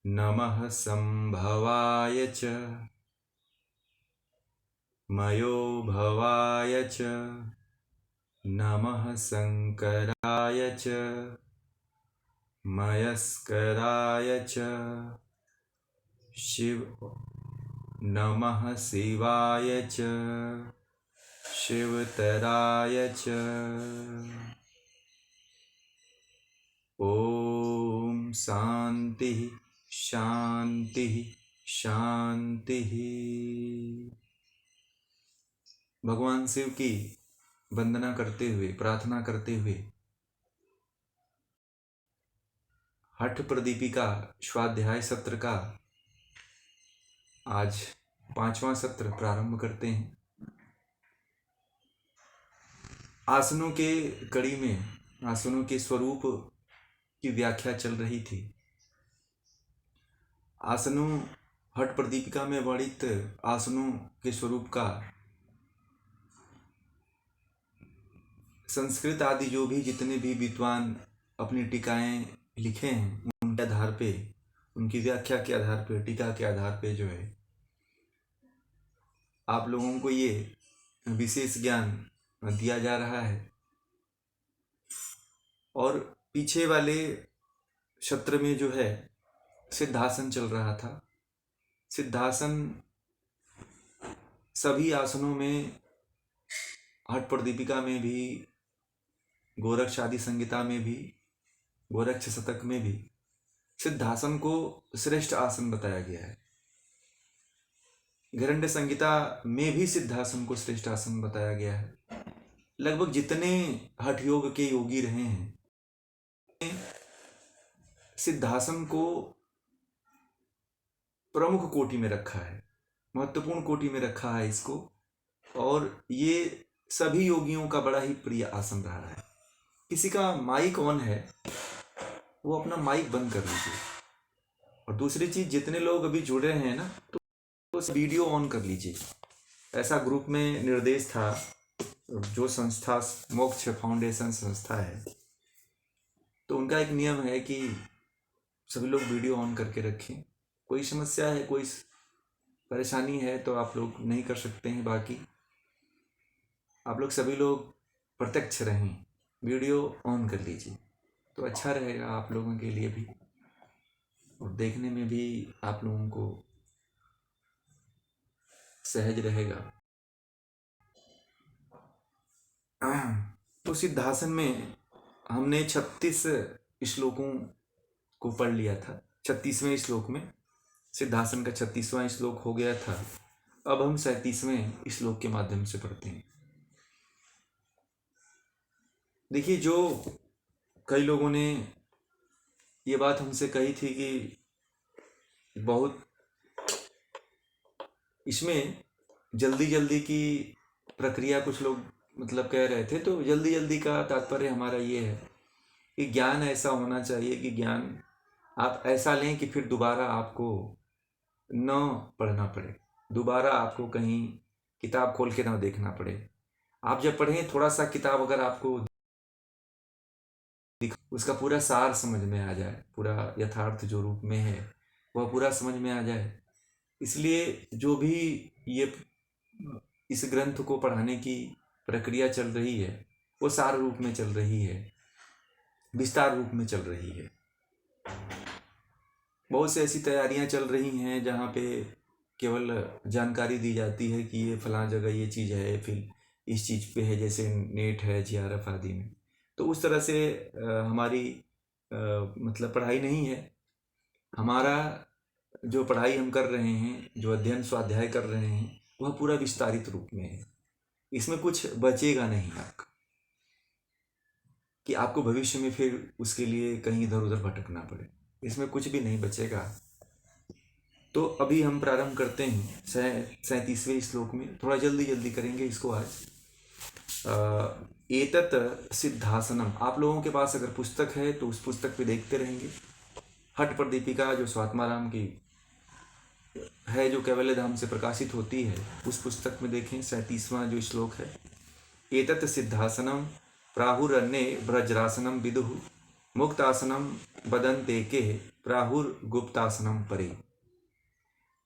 नमः संभवाय च मयो भवाय च नमः शंकराय च मयस्कराय च नमः शिवाय च शिवतराय च। ओम शांति शांति शांति। भगवान शिव की वंदना करते हुए, प्रार्थना करते हुए हठ प्रदीपिका स्वाध्याय सत्र का आज 5वां सत्र प्रारंभ करते हैं। आसनों के कड़ी में आसनों के स्वरूप की व्याख्या चल रही थी। आसनों हठ प्रदीपिका में वर्णित आसनों के स्वरूप का संस्कृत आदि जो भी जितने भी विद्वान अपनी टीकाएं लिखे हैं उनके आधार पे, उनकी व्याख्या के आधार पे, टीका के आधार पे जो है आप लोगों को ये विशेष ज्ञान दिया जा रहा है। और पीछे वाले सत्र में जो है सिद्धासन चल रहा था। सिद्धासन सभी आसनों में, हठ प्रदीपिका में भी, गोरक्ष आदि संहिता में भी, गोरक्ष शतक में भी सिद्धासन को श्रेष्ठ आसन बताया गया है। घरंड संहिता में भी सिद्धासन को श्रेष्ठ आसन बताया गया है। लगभग जितने हठ योग के योगी रहे हैं सिद्धासन को प्रमुख कोटि में रखा है, महत्वपूर्ण कोटि में रखा है इसको। और ये सभी योगियों का बड़ा ही प्रिय आसन रहा है। किसी का माइक ऑन है वो अपना माइक बंद कर लीजिए। और दूसरी चीज, जितने लोग अभी जुड़ रहे हैं ना तो वीडियो ऑन कर लीजिए। ऐसा ग्रुप में निर्देश था। जो संस्था मोक्ष फाउंडेशन संस्था है तो उनका एक नियम है कि सभी लोग वीडियो ऑन करके रखें। कोई समस्या है, कोई परेशानी है तो आप लोग नहीं कर सकते हैं, बाकी आप लोग सभी लोग प्रत्यक्ष रहें, वीडियो ऑन कर लीजिए तो अच्छा रहेगा आप लोगों के लिए भी और देखने में भी आप लोगों को सहज रहेगा। तो सिद्धासन में हमने 36 श्लोकों को पढ़ लिया था। 36वें श्लोक में सिद्धासन का 36वां श्लोक हो गया था। अब हम 37वें श्लोक के माध्यम से पढ़ते हैं। देखिए, जो कई लोगों ने ये बात हमसे कही थी कि बहुत इसमें जल्दी जल्दी की प्रक्रिया कुछ लोग मतलब कह रहे थे। तो जल्दी जल्दी का तात्पर्य हमारा ये है कि ज्ञान ऐसा होना चाहिए कि ज्ञान आप ऐसा लें कि फिर दोबारा आपको न पढ़ना पड़े, दोबारा आपको कहीं किताब खोल के ना देखना पड़े। आप जब पढ़ें थोड़ा सा किताब अगर आपको उसका पूरा सार समझ में आ जाए, पूरा यथार्थ जो रूप में है वह पूरा समझ में आ जाए। इसलिए जो भी ये इस ग्रंथ को पढ़ाने की प्रक्रिया चल रही है वो सार रूप में चल रही है, विस्तार रूप में चल रही है। बहुत सी ऐसी तैयारियां चल रही हैं जहाँ पे केवल जानकारी दी जाती है कि ये फलां जगह ये चीज़ है, फिर इस चीज़ पे है, जैसे नेट है, जीआरएफ आदि में। तो उस तरह से हमारी मतलब पढ़ाई नहीं है। हमारा जो पढ़ाई हम कर रहे हैं, जो अध्ययन स्वाध्याय कर रहे हैं, वह पूरा विस्तारित रूप में है। इसमें कुछ बचेगा नहीं आपका कि आपको भविष्य में फिर उसके लिए कहीं इधर उधर भटकना पड़े। इसमें कुछ भी नहीं बचेगा। तो अभी हम प्रारंभ करते हैं 37वें श्लोक में। थोड़ा जल्दी जल्दी करेंगे इसको आज। एतत् सिद्धासनम, आप लोगों के पास अगर पुस्तक है तो उस पुस्तक पे देखते रहेंगे। हठ प्रदीपिका जो स्वात्माराम की है, जो कैवल्य धाम से प्रकाशित होती है, उस पुस्तक में देखें 37वां जो श्लोक है। एतत् सिद्धासनम प्राहुरन्ये ब्रजरासनम विदुः मुक्तासनम बदन्ते के प्राहुर गुप्तासनम परे।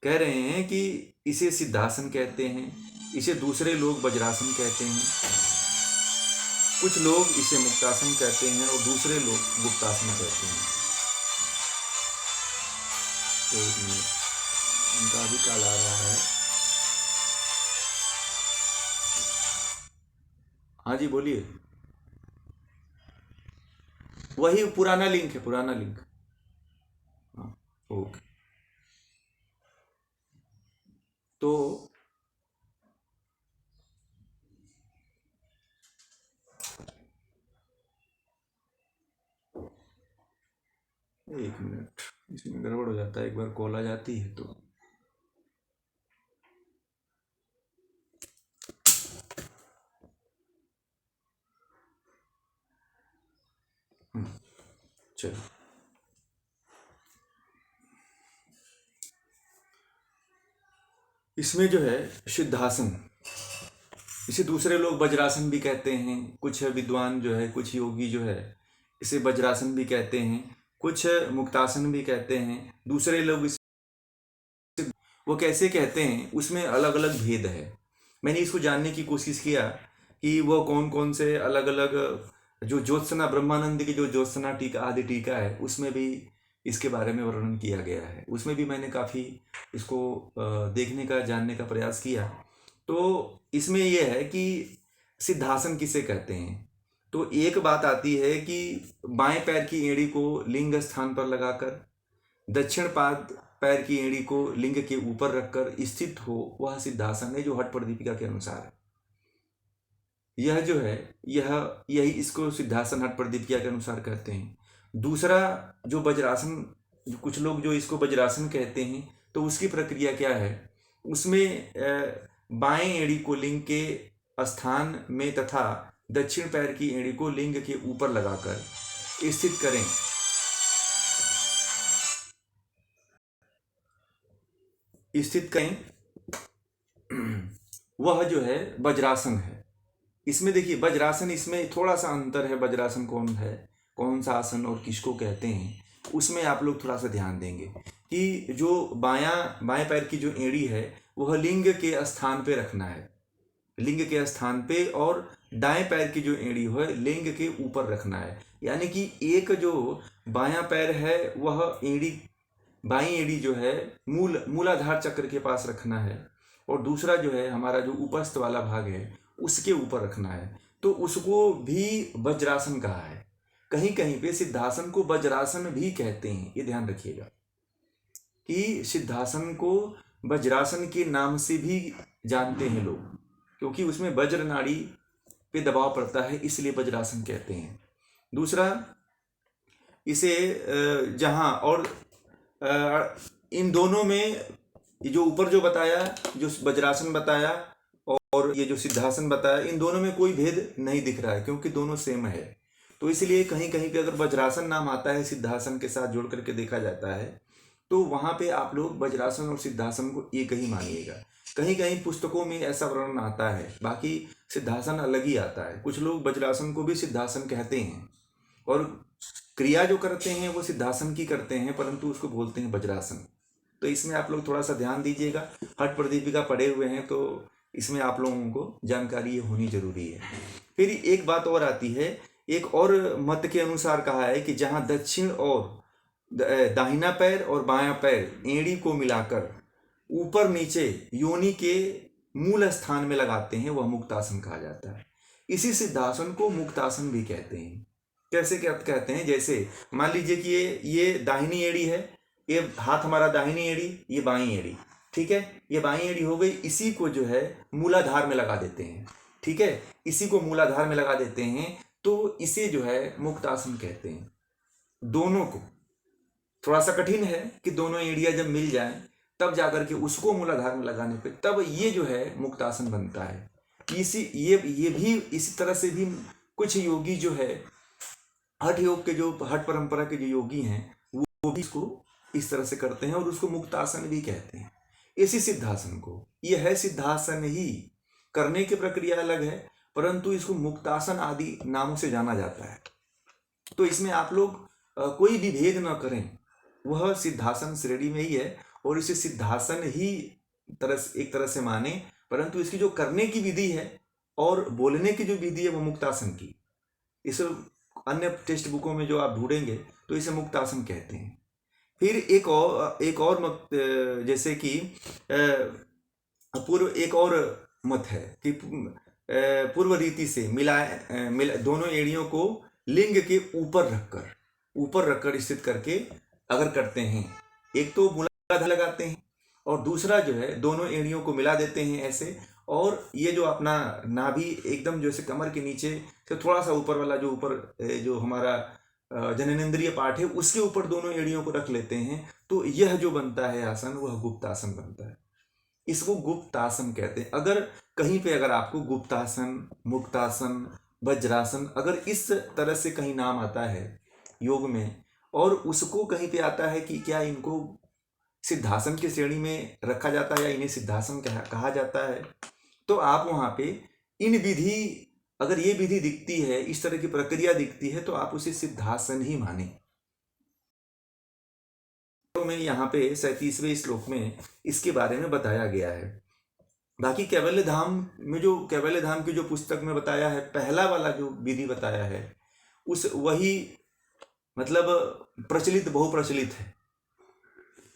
कह रहे हैं कि इसे सिद्धासन कहते हैं, इसे दूसरे लोग वज्रासन कहते हैं, कुछ लोग इसे मुक्तासन कहते हैं और दूसरे लोग गुप्तासन कहते हैं। तो एक मिनट, उनका भी कॉल आ रहा है। हाँ जी बोलिए। वही पुराना लिंक है, पुराना लिंक। हाँ ओके। तो एक मिनट, इसमें गड़बड़ हो जाता है, एक बार कॉल आ जाती है तो। चलो, इसमें जो है सिद्धासन, इसे दूसरे लोग वज्रासन भी कहते हैं, कुछ विद्वान जो है, कुछ योगी जो है इसे वज्रासन भी कहते हैं, कुछ मुक्तासन भी कहते हैं, दूसरे लोग इसे वो कैसे कहते हैं उसमें अलग अलग भेद है। मैंने इसको जानने की कोशिश किया कि वो कौन कौन से अलग अलग, जो ज्योत्सना ब्रह्मानंद की जो ज्योत्सना टीका आदि टीका है उसमें भी इसके बारे में वर्णन किया गया है, उसमें भी मैंने काफ़ी इसको देखने का जानने का प्रयास किया। तो इसमें यह है कि सिद्धासन किसे कहते हैं। तो एक बात आती है कि बाएं पैर की एड़ी को लिंग स्थान पर लगाकर, दक्षिण पाद पैर की एड़ी को लिंग के ऊपर रखकर स्थित हो, वह सिद्धासन है जो हठ प्रदीपिका के अनुसार है। यह जो है यही इसको सिद्धासन हठ प्रदीपिका के अनुसार कहते हैं। दूसरा जो वज्रासन, कुछ लोग जो इसको वज्रासन कहते हैं, तो उसकी प्रक्रिया क्या है, उसमें बाएं एड़ी को लिंग के स्थान में तथा दक्षिण पैर की एड़ी को लिंग के ऊपर लगाकर स्थित करें। वह जो है वज्रासन है। इसमें देखिए वज्रासन, इसमें थोड़ा सा अंतर है, वज्रासन कौन है, कौन सा आसन और किसको कहते हैं, उसमें आप लोग थोड़ा सा ध्यान देंगे कि जो बाएं पैर की जो एड़ी है वह लिंग के स्थान पे रखना है, लिंग के स्थान पे, और दाएं पैर की जो एड़ी है लिंग के ऊपर रखना है। यानी कि एक जो बायां पैर है वह एड़ी, बाईं एड़ी जो है मूलाधार चक्र के पास रखना है, और दूसरा जो है हमारा जो उपस्थ वाला भाग है उसके ऊपर रखना है। तो उसको भी वज्रासन कहा है। कहीं कहीं पे सिद्धासन को वज्रासन भी कहते हैं, ये ध्यान रखिएगा कि सिद्धासन को वज्रासन के नाम से भी जानते हैं लोग, क्योंकि उसमें वज्र नाड़ी पे दबाव पड़ता है, इसलिए वज्रासन कहते हैं। दूसरा इसे जहाँ और इन दोनों में जो ऊपर जो बताया, जो वज्रासन बताया और ये जो सिद्धासन बताया, इन दोनों में कोई भेद नहीं दिख रहा है क्योंकि दोनों सेम है। तो इसलिए कहीं कहीं पे अगर वज्रासन नाम आता है सिद्धासन के साथ जोड़ करके देखा जाता है, तो वहाँ पे आप लोग वज्रासन और सिद्धासन को एक ही मानिएगा। कहीं कहीं पुस्तकों में ऐसा वर्णन आता है, बाकी सिद्धासन अलग ही आता है। कुछ लोग वज्रासन को भी सिद्धासन कहते हैं और क्रिया जो करते हैं वो सिद्धासन की करते हैं, परंतु उसको बोलते हैं वज्रासन। तो इसमें आप लोग थोड़ा सा ध्यान दीजिएगा, हठ प्रदीपिका पढ़े हुए हैं तो इसमें आप लोगों को जानकारी ये होनी जरूरी है। फिर एक बात और आती है, एक और मत के अनुसार कहा है कि जहाँ दक्षिण और दाहिना पैर और बायां पैर एड़ी को मिलाकर ऊपर नीचे योनि के मूल स्थान में लगाते हैं, वह मुक्तासन कहा जाता है। इसी सिद्धासन को मुक्तासन भी कहते हैं। कैसे क्या कहते हैं, जैसे मान लीजिए कि ये दाहिनी एड़ी है, ये हाथ हमारा दाहिनी एड़ी, ये बाईं एड़ी, ठीक है, ये बाईं एड़ी हो गई। इसी को जो है मूलाधार में लगा देते हैं, ठीक है, इसी को मूलाधार में लगा देते हैं, तो इसे जो है मुक्तासन कहते हैं। दोनों को थोड़ा सा कठिन है कि दोनों एड़ियां जब मिल जाएं तब जाकर के उसको मूलाधार में लगाने पे तब ये जो है मुक्तासन बनता है। ये भी इसी तरह से भी कुछ योगी जो है हठ योग के, जो हठ परंपरा के जो योगी हैं वो भी इसको इस तरह से करते हैं और उसको मुक्तासन भी कहते हैं। इसी सिद्धासन को, यह है सिद्धासन ही, करने की प्रक्रिया अलग है परंतु इसको मुक्तासन आदि नामों से जाना जाता है। तो इसमें आप लोग कोई भी भेद न करें वह सिद्धासन श्रेणी में ही है, और इसे सिद्धासन ही एक तरह से माने, परंतु इसकी जो करने की विधि है और बोलने की जो विधि है वो मुक्तासन की। इस अन्य टेक्स्ट बुकों में जो आप ढूंढेंगे तो इसे मुक्तासन कहते हैं। फिर एक और मत, जैसे कि पूर्व एक और मत है कि पूर्व रीति से दोनों एड़ियों को लिंग के ऊपर रखकर स्थित करके अगर करते हैं, एक तो मूलाधार लगाते हैं और दूसरा जो है दोनों एड़ियों को मिला देते हैं ऐसे, और ये जो अपना नाभि एकदम जैसे कमर के नीचे से थोड़ा सा ऊपर वाला जो ऊपर जो हमारा जननेंद्रिय पार्ट है उसके ऊपर दोनों एड़ियों को रख लेते हैं, तो यह जो बनता है आसन वह गुप्तासन बनता है। इसको गुप्तासन कहते हैं। अगर कहीं पे अगर आपको गुप्तासन, मुक्तासन, वज्रासन अगर इस तरह से कहीं नाम आता है योग में, और उसको कहीं पे आता है कि क्या इनको सिद्धासन की श्रेणी में रखा जाता है या इन्हें सिद्धासन कहा जाता है, तो आप वहां पे इन विधि, अगर ये विधि दिखती है, इस तरह की प्रक्रिया दिखती है, तो आप उसे सिद्धासन ही माने। तो में यहाँ पे 37वें श्लोक में इसके बारे में बताया गया है। बाकी कैवल्य धाम की जो पुस्तक में बताया है, पहला वाला जो विधि बताया है उस वही मतलब बहुप्रचलित है,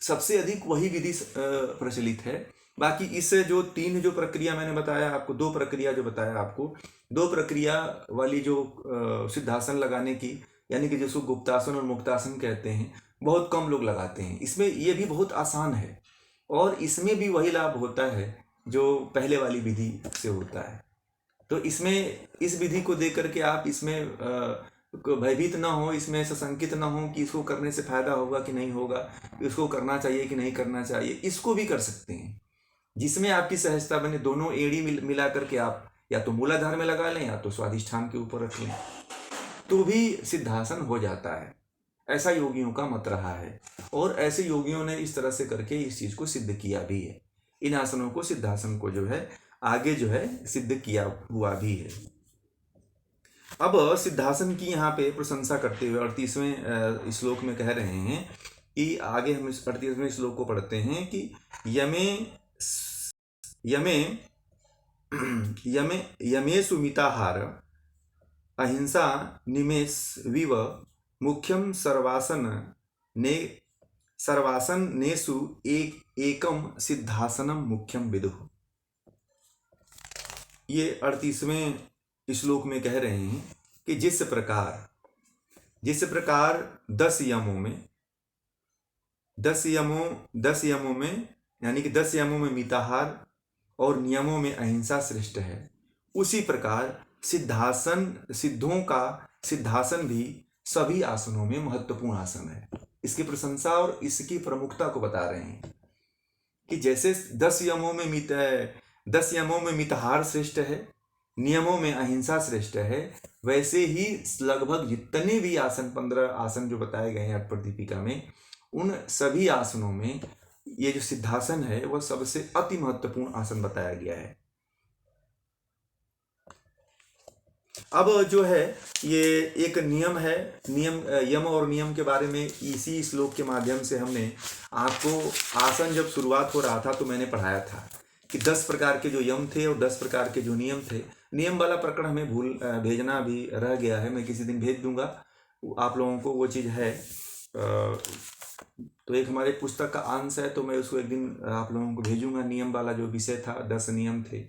सबसे अधिक वही विधि प्रचलित है। बाकी इस जो तीन जो प्रक्रिया मैंने बताया आपको, दो प्रक्रिया जो बताया आपको, दो प्रक्रिया वाली जो सिद्धासन लगाने की, यानी कि जिसको गुप्तासन और मुक्तासन कहते हैं, बहुत कम लोग लगाते हैं। इसमें ये भी बहुत आसान है और इसमें भी वही लाभ होता है जो पहले वाली विधि से होता है। तो इसमें इस विधि को देख करके आप इसमें भयभीत ना हो, इसमें सशंकित ना हो कि इसको करने से फायदा होगा कि नहीं होगा, इसको करना चाहिए कि नहीं करना चाहिए। इसको भी कर सकते हैं जिसमें आपकी सहजता बने। दोनों एड़ी मिला करके आप या तो मूलाधार में लगा लें या तो स्वादिष्ठान के ऊपर रख लें, तो भी सिद्धासन हो जाता है। ऐसा योगियों का मत रहा है और ऐसे योगियों ने इस तरह से करके इस चीज को सिद्ध किया भी है। इन आसनों को, सिद्धासन को जो है आगे जो है सिद्ध किया हुआ भी है। अब सिद्धासन की यहाँ पे प्रशंसा करते हुए 38वें श्लोक में कह रहे हैं कि आगे हम इस 38वें श्लोक को पढ़ते हैं कि यमेषु मिताहार अहिंसा निमेष विव मुख्यम सर्वासन नेसु एकम सिद्धासनम मुख्यम विदुः। ये 38वें श्लोक में कह रहे हैं कि जिस प्रकार 10 यमों में यानी कि 10 यमों में मिताहार और नियमों में अहिंसा श्रेष्ठ है, उसी प्रकार सिद्धों का सिद्धासन भी सभी आसनों में महत्वपूर्ण आसन है। इसकी प्रशंसा और इसकी प्रमुखता को बता रहे हैं कि जैसे 10 यमों में मिताहार श्रेष्ठ है, नियमों में अहिंसा श्रेष्ठ है, वैसे ही लगभग जितने भी आसन 15 आसन जो बताए गए हैं अटपटदीपिका में, उन सभी आसनों में ये जो सिद्धासन है वह सबसे अति महत्वपूर्ण आसन बताया गया है। अब जो है ये एक नियम है, यम और नियम के बारे में इसी श्लोक के माध्यम से हमने आपको आसन जब शुरुआत हो रहा था तो मैंने पढ़ाया था कि 10 प्रकार के जो यम थे और 10 प्रकार के जो नियम थे। नियम वाला प्रकरण हमें भेजना भी रह गया है, मैं किसी दिन भेज दूंगा आप लोगों को, वो चीज़ है। तो एक हमारे पुस्तक का अंश है, तो मैं उसको एक दिन आप लोगों को भेजूंगा। नियम वाला जो विषय था, 10 नियम थे।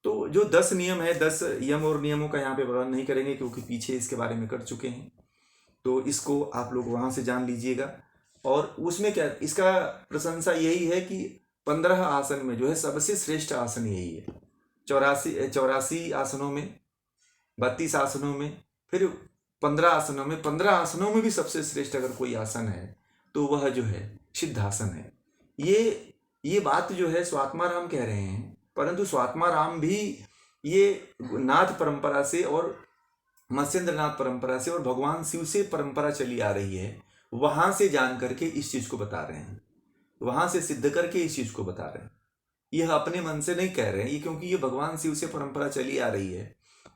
तो जो 10 नियम है, 10 यम और नियमों का यहाँ पे वर्णन नहीं करेंगे क्योंकि पीछे इसके बारे में कर चुके हैं, तो इसको आप लोग वहाँ से जान लीजिएगा। और उसमें क्या, इसका प्रशंसा यही है कि 15 आसन में जो है सबसे श्रेष्ठ आसन यही है। 84 आसनों में, 32 आसनों में, फिर 15 आसनों में भी सबसे श्रेष्ठ अगर कोई आसन है तो वह जो है सिद्धासन है। ये बात जो है स्वात्माराम कह रहे हैं, परंतु स्वात्माराम भी ये नाथ परंपरा से और मत्स्येंद्र नाथ परंपरा से और भगवान शिव से परंपरा चली आ रही है, वहां से जान करके इस चीज को बता रहे हैं, वहां से सिद्ध करके इस चीज को बता रहे हैं। यह अपने मन से नहीं कह रहे हैं, ये क्योंकि ये भगवान शिव से परंपरा चली आ रही है,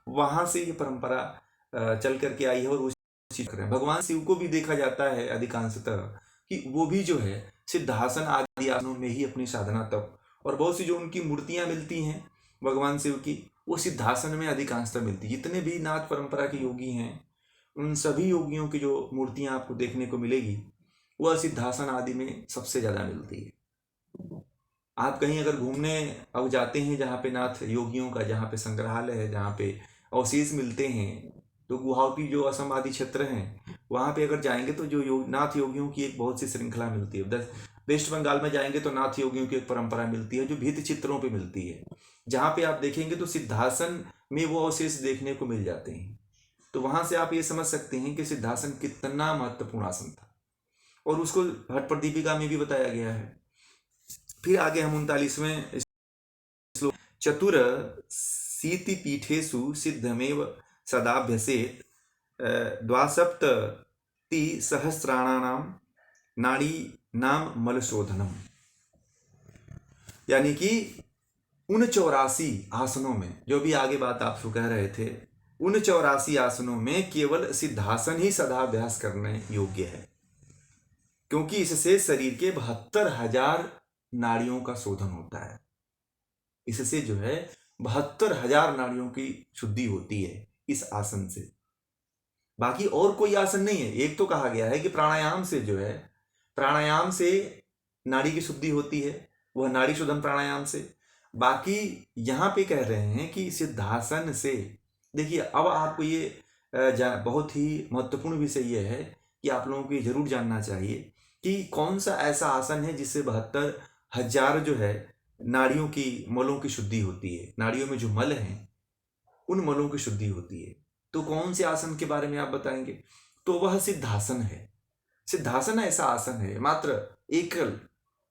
वहां से ये परंपरा चल करके आई है और उस चीज कर रहे हैं। भगवान शिव को भी देखा जाता है अधिकांशतः कि वो भी जो है सिद्धासन आदि आसनों में ही अपनी साधना तप, और बहुत सी जो उनकी मूर्तियां मिलती हैं भगवान शिव की, वो सिद्धासन में अधिकांशतः मिलती है। जितने भी नाथ परंपरा के योगी हैं उन सभी योगियों की जो मूर्तियां आपको देखने को मिलेगी वह सिद्धासन आदि में सबसे ज़्यादा मिलती है। आप कहीं अगर घूमने अब जाते हैं जहाँ पे नाथ योगियों का, जहाँ पे संग्रहालय है, जहाँ पे अवशेष मिलते हैं, तो गुवाहाटी जो असम आदि क्षेत्र हैं वहाँ पे अगर जाएंगे तो जो नाथ योगियों की एक बहुत सी श्रृंखला मिलती है। वेस्ट बंगाल में जाएंगे तो नाथ योगियों की एक परंपरा मिलती है जो भित्ति चित्रों पे मिलती है, जहाँ पे आप देखेंगे तो सिद्धासन में वो अवशेष देखने को मिल जाते हैं। तो वहाँ से आप ये समझ सकते हैं कि सिद्धासन कितना महत्वपूर्ण आसन था, और उसको हठ प्रदीपिका में भी बताया गया है। फिर आगे हम 39वें श्लोक, चतुर सीति पीठेषु सिद्धमेव सदाभ्यसेत द्वासप्तति सहस्राणाम नाड़ी नाम मलशोधनम, यानी कि उन 84 आसनों में, जो भी आगे बात आप सु कह रहे थे, उन 84 आसनों में केवल सिद्धासन ही सदाभ्यास करने योग्य है, क्योंकि इससे शरीर के 72,000 नाड़ियों का शोधन होता है। इससे जो है 72,000 नाड़ियों की शुद्धि होती है इस आसन से। बाकी और कोई आसन नहीं है। एक तो कहा गया है कि प्राणायाम से जो है, प्राणायाम से नाड़ी की शुद्धि होती है, वह नाड़ी शोधन प्राणायाम से। बाकी यहाँ पे कह रहे हैं कि सिद्धासन से, देखिए अब आपको ये बहुत ही महत्वपूर्ण विषय ये है कि आप लोगों को ये जरूर जानना चाहिए कि कौन सा ऐसा आसन है जिससे 72,000 जो है नाड़ियों की, मलों की शुद्धि होती है। नाड़ियों में जो मल हैं उन मलों की शुद्धि होती है। तो कौन से आसन के बारे में आप बताएंगे? तो वह सिद्धासन है। सिद्धासन ऐसा आसन है, मात्र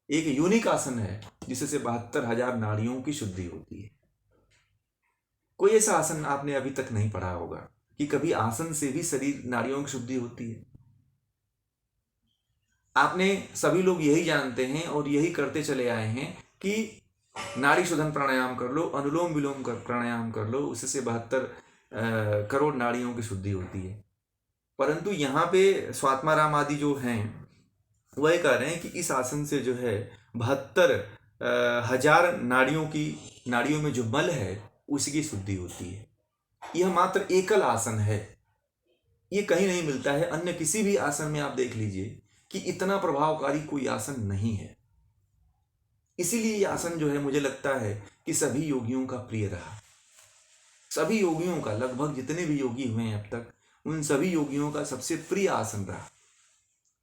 एक यूनिक आसन है जिससे 72,000 नाड़ियों की शुद्धि होती है। कोई ऐसा आसन आपने अभी तक नहीं पढ़ा होगा कि कभी आसन से भी शरीर नाड़ियों की शुद्धि होती है। आपने सभी लोग यही जानते हैं और यही करते चले आए हैं कि नाड़ी शोधन प्राणायाम कर लो, अनुलोम विलोम कर प्राणायाम कर लो, उससे 72 करोड़ नाड़ियों की शुद्धि होती है। परंतु यहाँ पे स्वात्माराम आदि जो हैं वह कह रहे हैं कि इस आसन से जो है 72,000 नाड़ियों में जो मल है उसकी शुद्धि होती है। यह मात्र एकल आसन है, ये कहीं नहीं मिलता है। अन्य किसी भी आसन में आप देख लीजिए कि इतना प्रभावकारी कोई आसन नहीं है। इसीलिए ये आसन जो है मुझे लगता है कि सभी योगियों का प्रिय रहा। सभी योगियों का, लगभग जितने भी योगी हुए हैं अब तक, उन सभी योगियों का सबसे प्रिय आसन रहा।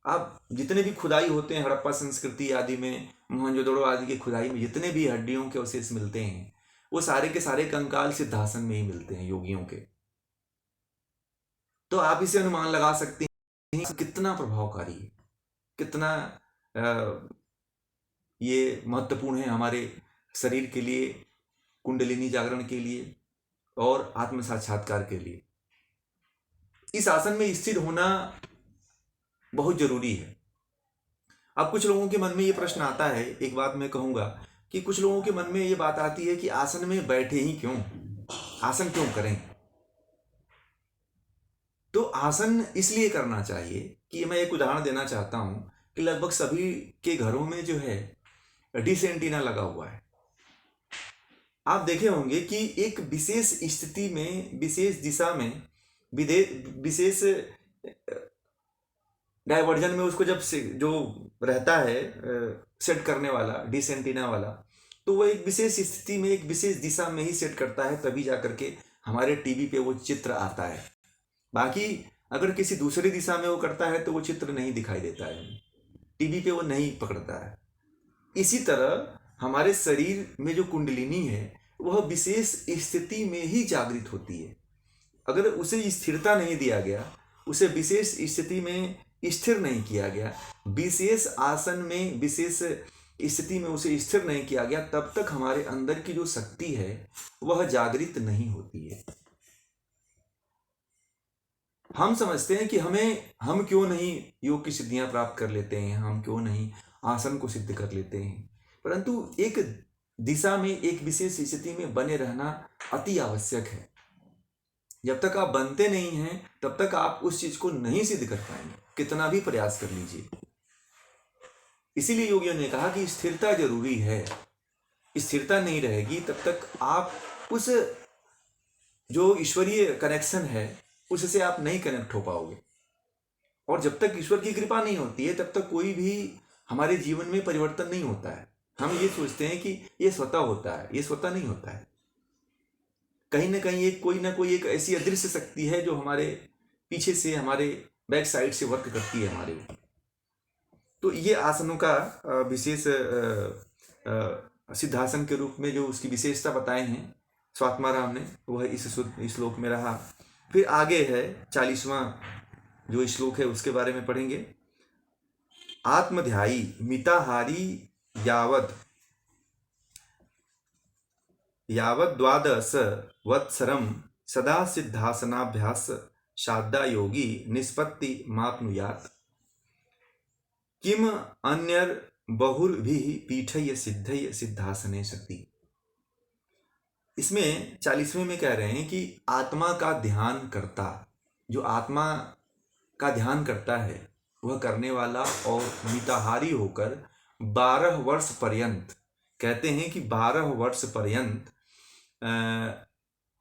आप जितने भी खुदाई होते हैं हड़प्पा संस्कृति आदि में, मोहनजोदड़ो आदि की खुदाई में जितने भी हड्डियों के अवशेष मिलते हैं वो सारे के सारे कंकाल सिद्धासन में ही मिलते हैं योगियों के। तो आप इसे अनुमान लगा सकते हैं कितना प्रभावकारी है, कितना ये महत्वपूर्ण है हमारे शरीर के लिए, कुंडलिनी जागरण के लिए और आत्म साक्षात्कार के लिए। इस आसन में स्थिर होना बहुत जरूरी है। अब कुछ लोगों के मन में ये प्रश्न आता है, एक बात मैं कहूंगा कि कुछ लोगों के मन में ये बात आती है कि आसन में बैठे ही क्यों, आसन क्यों करें। तो आसन इसलिए करना चाहिए कि मैं एक उदाहरण देना चाहता हूं कि लगभग सभी के घरों में जो है डिश एंटीना लगा हुआ है। आप देखे होंगे कि एक विशेष स्थिति में, विशेष दिशा में, विशेष डायवर्जन में उसको जब जो रहता है सेट करने वाला, डिश एंटीना वाला, तो वो एक विशेष स्थिति में, एक विशेष दिशा में ही सेट करता है, तभी जा करके हमारे टीवी पे वो चित्र आता है। बाकी अगर किसी दूसरी दिशा में वो करता है तो वो चित्र नहीं दिखाई देता है, टीवी पे वो नहीं पकड़ता है। इसी तरह हमारे शरीर में जो कुंडलिनी है वह विशेष स्थिति में ही जागृत होती है। अगर उसे स्थिरता नहीं दिया गया, उसे विशेष स्थिति में स्थिर नहीं किया गया, विशेष आसन में विशेष स्थिति में उसे स्थिर नहीं किया गया, तब तक हमारे अंदर की जो शक्ति है वह जागृत नहीं होती है। हम समझते हैं कि हम क्यों नहीं योग की सिद्धियां प्राप्त कर लेते हैं, हम क्यों नहीं आसन को सिद्ध कर लेते हैं, परंतु एक दिशा में, एक विशेष स्थिति में बने रहना अति आवश्यक है। जब तक आप बनते नहीं हैं तब तक आप उस चीज को नहीं सिद्ध कर पाएंगे, कितना भी प्रयास कर लीजिए। इसीलिए योगियों ने कहा कि स्थिरता जरूरी है। स्थिरता नहीं रहेगी तब तक आप उस जो ईश्वरीय कनेक्शन है उससे आप नहीं कनेक्ट हो पाओगे। और जब तक ईश्वर की कृपा नहीं होती है तब तक कोई भी हमारे जीवन में परिवर्तन नहीं होता है। हम ये सोचते हैं कि ये स्वतः होता है, ये स्वतः नहीं होता है। कहीं ना कहीं एक कोई ना कोई एक ऐसी अदृश्य शक्ति है जो हमारे पीछे से, हमारे बैक साइड से वर्क करती है हमारे ऊपर। तो ये आसनों का विशेष सिद्धासन के रूप में जो उसकी विशेषता बताए हैं स्वात्माराम ने, वह इस श्लोक में रहा। फिर आगे है 40वां जो श्लोक है उसके बारे में पढ़ेंगे। आत्मध्यायी मिताहारी यावद द्वादश वत्सरम सदा सिद्धासनाभ्यास शाद्दा योगी निष्पत्ति माप्नुयात् किम अन्यर बहुर्भिः पीठय सिद्धय सिद्धासने सति। इसमें 40वें में कह रहे हैं कि आत्मा का ध्यान करता, जो आत्मा का ध्यान करता है वह करने वाला और मिताहारी होकर 12 वर्ष पर्यंत, कहते हैं कि 12 वर्ष पर्यंत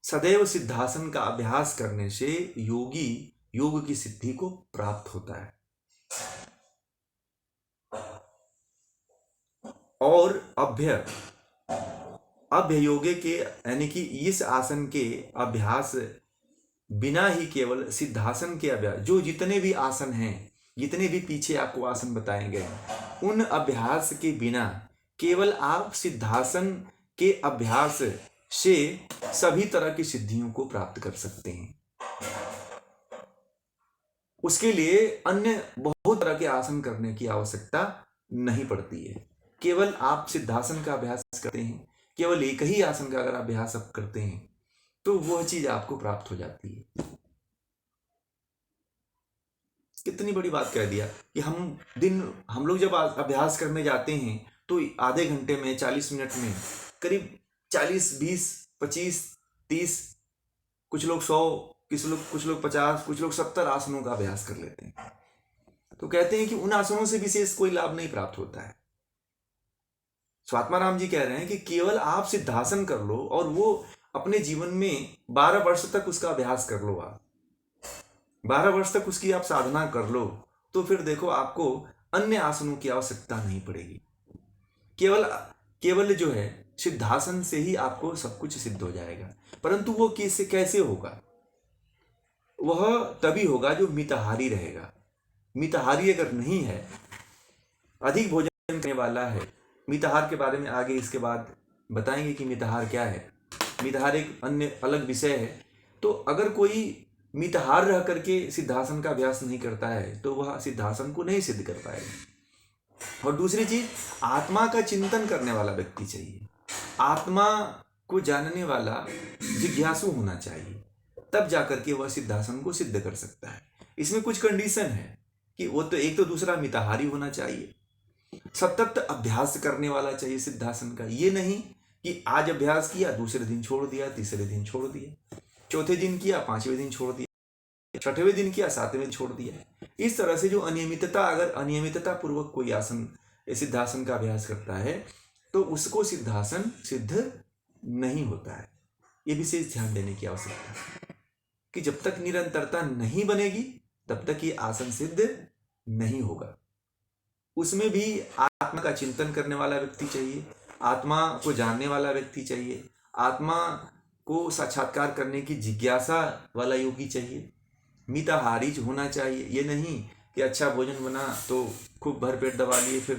सदैव सिद्धासन का अभ्यास करने से योगी योग की सिद्धि को प्राप्त होता है। और अभ्य योगे के यानी कि इस आसन के अभ्यास बिना ही केवल सिद्धासन के अभ्यास, जो जितने भी आसन हैं, जितने भी पीछे आपको आसन बताए गए, उन अभ्यास के बिना केवल आप सिद्धासन के अभ्यास से सभी तरह की सिद्धियों को प्राप्त कर सकते हैं। उसके लिए अन्य बहुत तरह के आसन करने की आवश्यकता नहीं पड़ती है। केवल आप सिद्धासन का अभ्यास करते हैं, केवल एक ही आसन का अगर अभ्यास आप करते हैं तो वह चीज आपको प्राप्त हो जाती है। कितनी बड़ी बात कह दिया कि हम लोग जब अभ्यास करने जाते हैं तो आधे घंटे में, 40 मिनट में करीब 40, 20, 25, 30, कुछ लोग 100, कुछ लोग 50, कुछ लोग 70 आसनों का अभ्यास कर लेते हैं। तो कहते हैं कि उन आसनों से विशेष कोई लाभ नहीं प्राप्त होता है। स्वात्माराम जी कह रहे हैं कि केवल आप सिद्धासन कर लो और वो अपने जीवन में 12 वर्ष तक उसका अभ्यास कर लो। आप 12 वर्ष तक उसकी आप साधना कर लो तो फिर देखो आपको अन्य आसनों की आवश्यकता नहीं पड़ेगी। केवल जो है सिद्धासन से ही आपको सब कुछ सिद्ध हो जाएगा। परंतु वो कैसे होगा? वह तभी होगा जो मिताहारी रहेगा। मिताहारी अगर नहीं है, अधिक भोजन करने वाला है, मिताहार के बारे में आगे इसके बाद बताएंगे कि मिताहार क्या है। मिताहार एक अन्य अलग विषय है। तो अगर कोई मिताहार रह करके सिद्धासन का अभ्यास नहीं करता है तो वह सिद्धासन को नहीं सिद्ध कर पाएगा। और दूसरी चीज, आत्मा का चिंतन करने वाला व्यक्ति चाहिए, आत्मा को जानने वाला जिज्ञासु होना चाहिए, तब जाकर के वह सिद्धासन को सिद्ध कर सकता है। इसमें कुछ कंडीशन है कि वो तो एक तो दूसरा मिताहारी होना चाहिए, सतत अभ्यास करने वाला चाहिए सिद्धासन का। ये नहीं कि आज अभ्यास किया, दूसरे दिन छोड़ दिया, तीसरे दिन छोड़ दिया, चौथे दिन किया, 5वें दिन छोड़ दिया, 6वें दिन किया, 7वें दिन छोड़ दिया। इस तरह से जो अगर अनियमितता पूर्वक कोई आसन सिद्धासन का अभ्यास करता है तो उसको सिद्धासन सिद्ध नहीं होता है। ये विशेष ध्यान देने की आवश्यकता है कि जब तक निरंतरता नहीं बनेगी तब तक ये आसन सिद्ध नहीं होगा। उसमें भी आत्मा का चिंतन करने वाला व्यक्ति चाहिए, आत्मा को जानने वाला व्यक्ति चाहिए, आत्मा को साक्षात्कार करने की जिज्ञासा वाला योगी चाहिए, मिताहारी होना चाहिए। ये नहीं कि अच्छा भोजन बना तो खूब भरपेट दबा लिए, फिर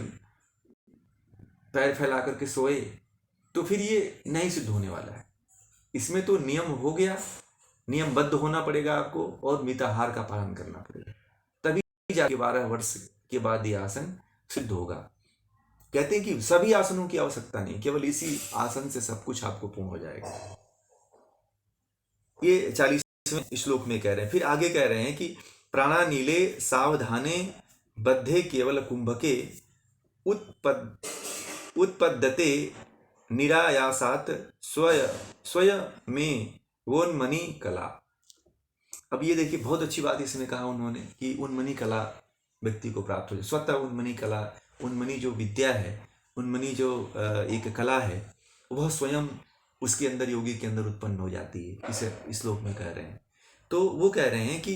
पैर फैला करके सोए, तो फिर ये नहीं सिद्ध होने वाला है। इसमें तो नियम हो गया, नियमबद्ध होना पड़ेगा आपको और मिताहार का पालन करना पड़ेगा, तभी जाके 12 वर्ष के बाद ये आसन सिद्ध होगा। कहते हैं कि सभी आसनों की आवश्यकता नहीं, केवल इसी आसन से सब कुछ आपको पूर्ण हो जाएगा। ये 40वें श्लोक में कह रहे हैं। फिर आगे कह रहे हैं कि प्राणानीले सावधाने बद्धे केवल कुंभके उत्पद्यते निरायासात स्वयं में वोन्मणि कला। अब ये देखिए, बहुत अच्छी बात इसमें कहा उन्होंने कि उन्मणि कला व्यक्ति को प्राप्त हो जाए, स्वतः उन्मणि कला उन्मनी जो विद्या है, उन्मनी जो एक कला है, वह स्वयं उसके अंदर, योगी के अंदर उत्पन्न हो जाती है। इसे इस श्लोक में कह रहे हैं। तो वो कह रहे हैं कि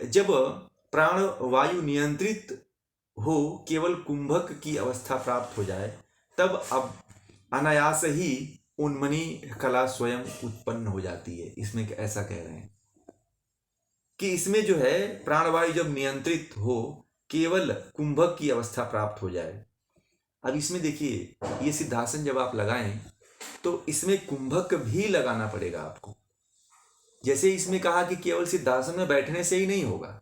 जब प्राण वायु नियंत्रित हो, केवल कुंभक की अवस्था प्राप्त हो जाए, तब अब अनायास ही उन्मनी कला स्वयं उत्पन्न हो जाती है। इसमें ऐसा कह रहे हैं कि इसमें जो है प्राणवायु जब नियंत्रित हो, केवल कुंभक की अवस्था प्राप्त हो जाए। अब इसमें देखिए, ये सिद्धासन जब आप लगाएं तो इसमें कुंभक भी लगाना पड़ेगा आपको। जैसे इसमें कहा कि केवल सिद्धासन में बैठने से ही नहीं होगा,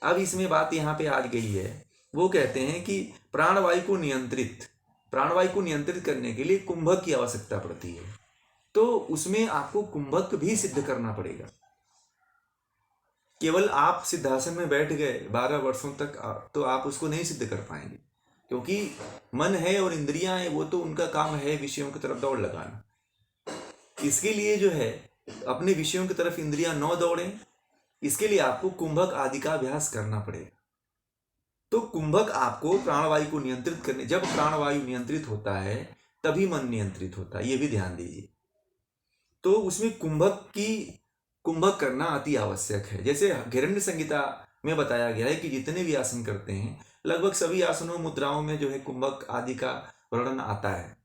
अब इसमें बात यहाँ पे आ गई है। वो कहते हैं कि प्राणवायु को नियंत्रित करने के लिए कुंभक की आवश्यकता पड़ती है, तो उसमें आपको कुंभक भी सिद्ध करना पड़ेगा। केवल आप सिद्धासन में बैठ गए 12 वर्षों तक तो आप उसको नहीं सिद्ध कर पाएंगे, क्योंकि मन है और इंद्रियां हैं, वो तो उनका काम है विषयों की तरफ दौड़ लगाना। इसके लिए जो है अपने विषयों की तरफ इंद्रियां न दौड़ें, इसके लिए आपको कुंभक आदि का अभ्यास करना पड़ेगा। तो कुंभक आपको प्राणवायु को नियंत्रित करने, जब प्राणवायु नियंत्रित होता है तभी मन नियंत्रित होता है, ये भी ध्यान दीजिए। तो उसमें कुंभक करना अति आवश्यक है। जैसे हिरण्य संहिता में बताया गया है कि जितने भी आसन करते हैं, लगभग सभी आसनों मुद्राओं में जो है कुंभक आदि का वर्णन आता है।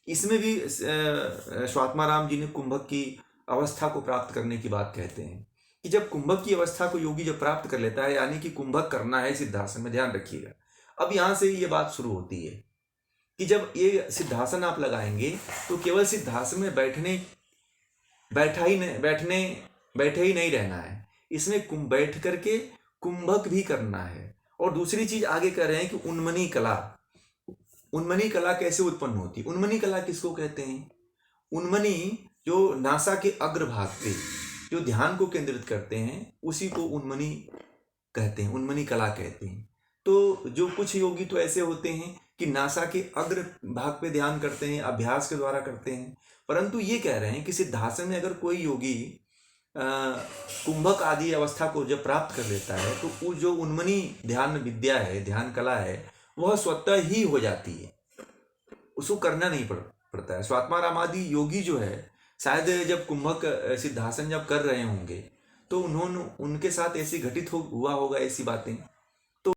इसमें भी स्वात्माराम जी ने कुंभक की अवस्था को प्राप्त करने की बात कहते हैं कि जब कुंभक की अवस्था को योगी जब प्राप्त कर लेता है, यानी कि कुंभक करना है सिद्धासन में, ध्यान रखिएगा। अब यहाँ से ये बात शुरू होती है कि जब ये सिद्धासन आप लगाएंगे तो केवल सिद्धासन में बैठे ही नहीं रहना है, इसमें बैठ करके कुंभक भी करना है। और दूसरी चीज आगे कह रहे हैं कि उन्मनी कला कैसे उत्पन्न होती है। उन्मनी कला किसको कहते हैं? उन्मनी जो नासा के अग्रभाग पे जो ध्यान को केंद्रित करते हैं, उसी को उन्मनी कहते हैं, उन्मनी कला कहते हैं। तो जो कुछ योगी तो ऐसे होते हैं कि नासा के अग्र भाग पे ध्यान करते हैं, अभ्यास के द्वारा करते हैं, परंतु ये कह रहे हैं कि सिद्धासन में अगर कोई योगी कुंभक आदि अवस्था को जब प्राप्त कर लेता है तो वो जो उन्मनी ध्यान विद्या है, ध्यान कला है, वह स्वतः ही हो जाती है, उसको करना नहीं पड़ता है। स्वात्माराम आदि योगी जो है, शायद जब कुंभक सिद्धासन जब कर रहे होंगे तो उनके साथ ऐसी घटित हुआ होगा ऐसी बातें, तो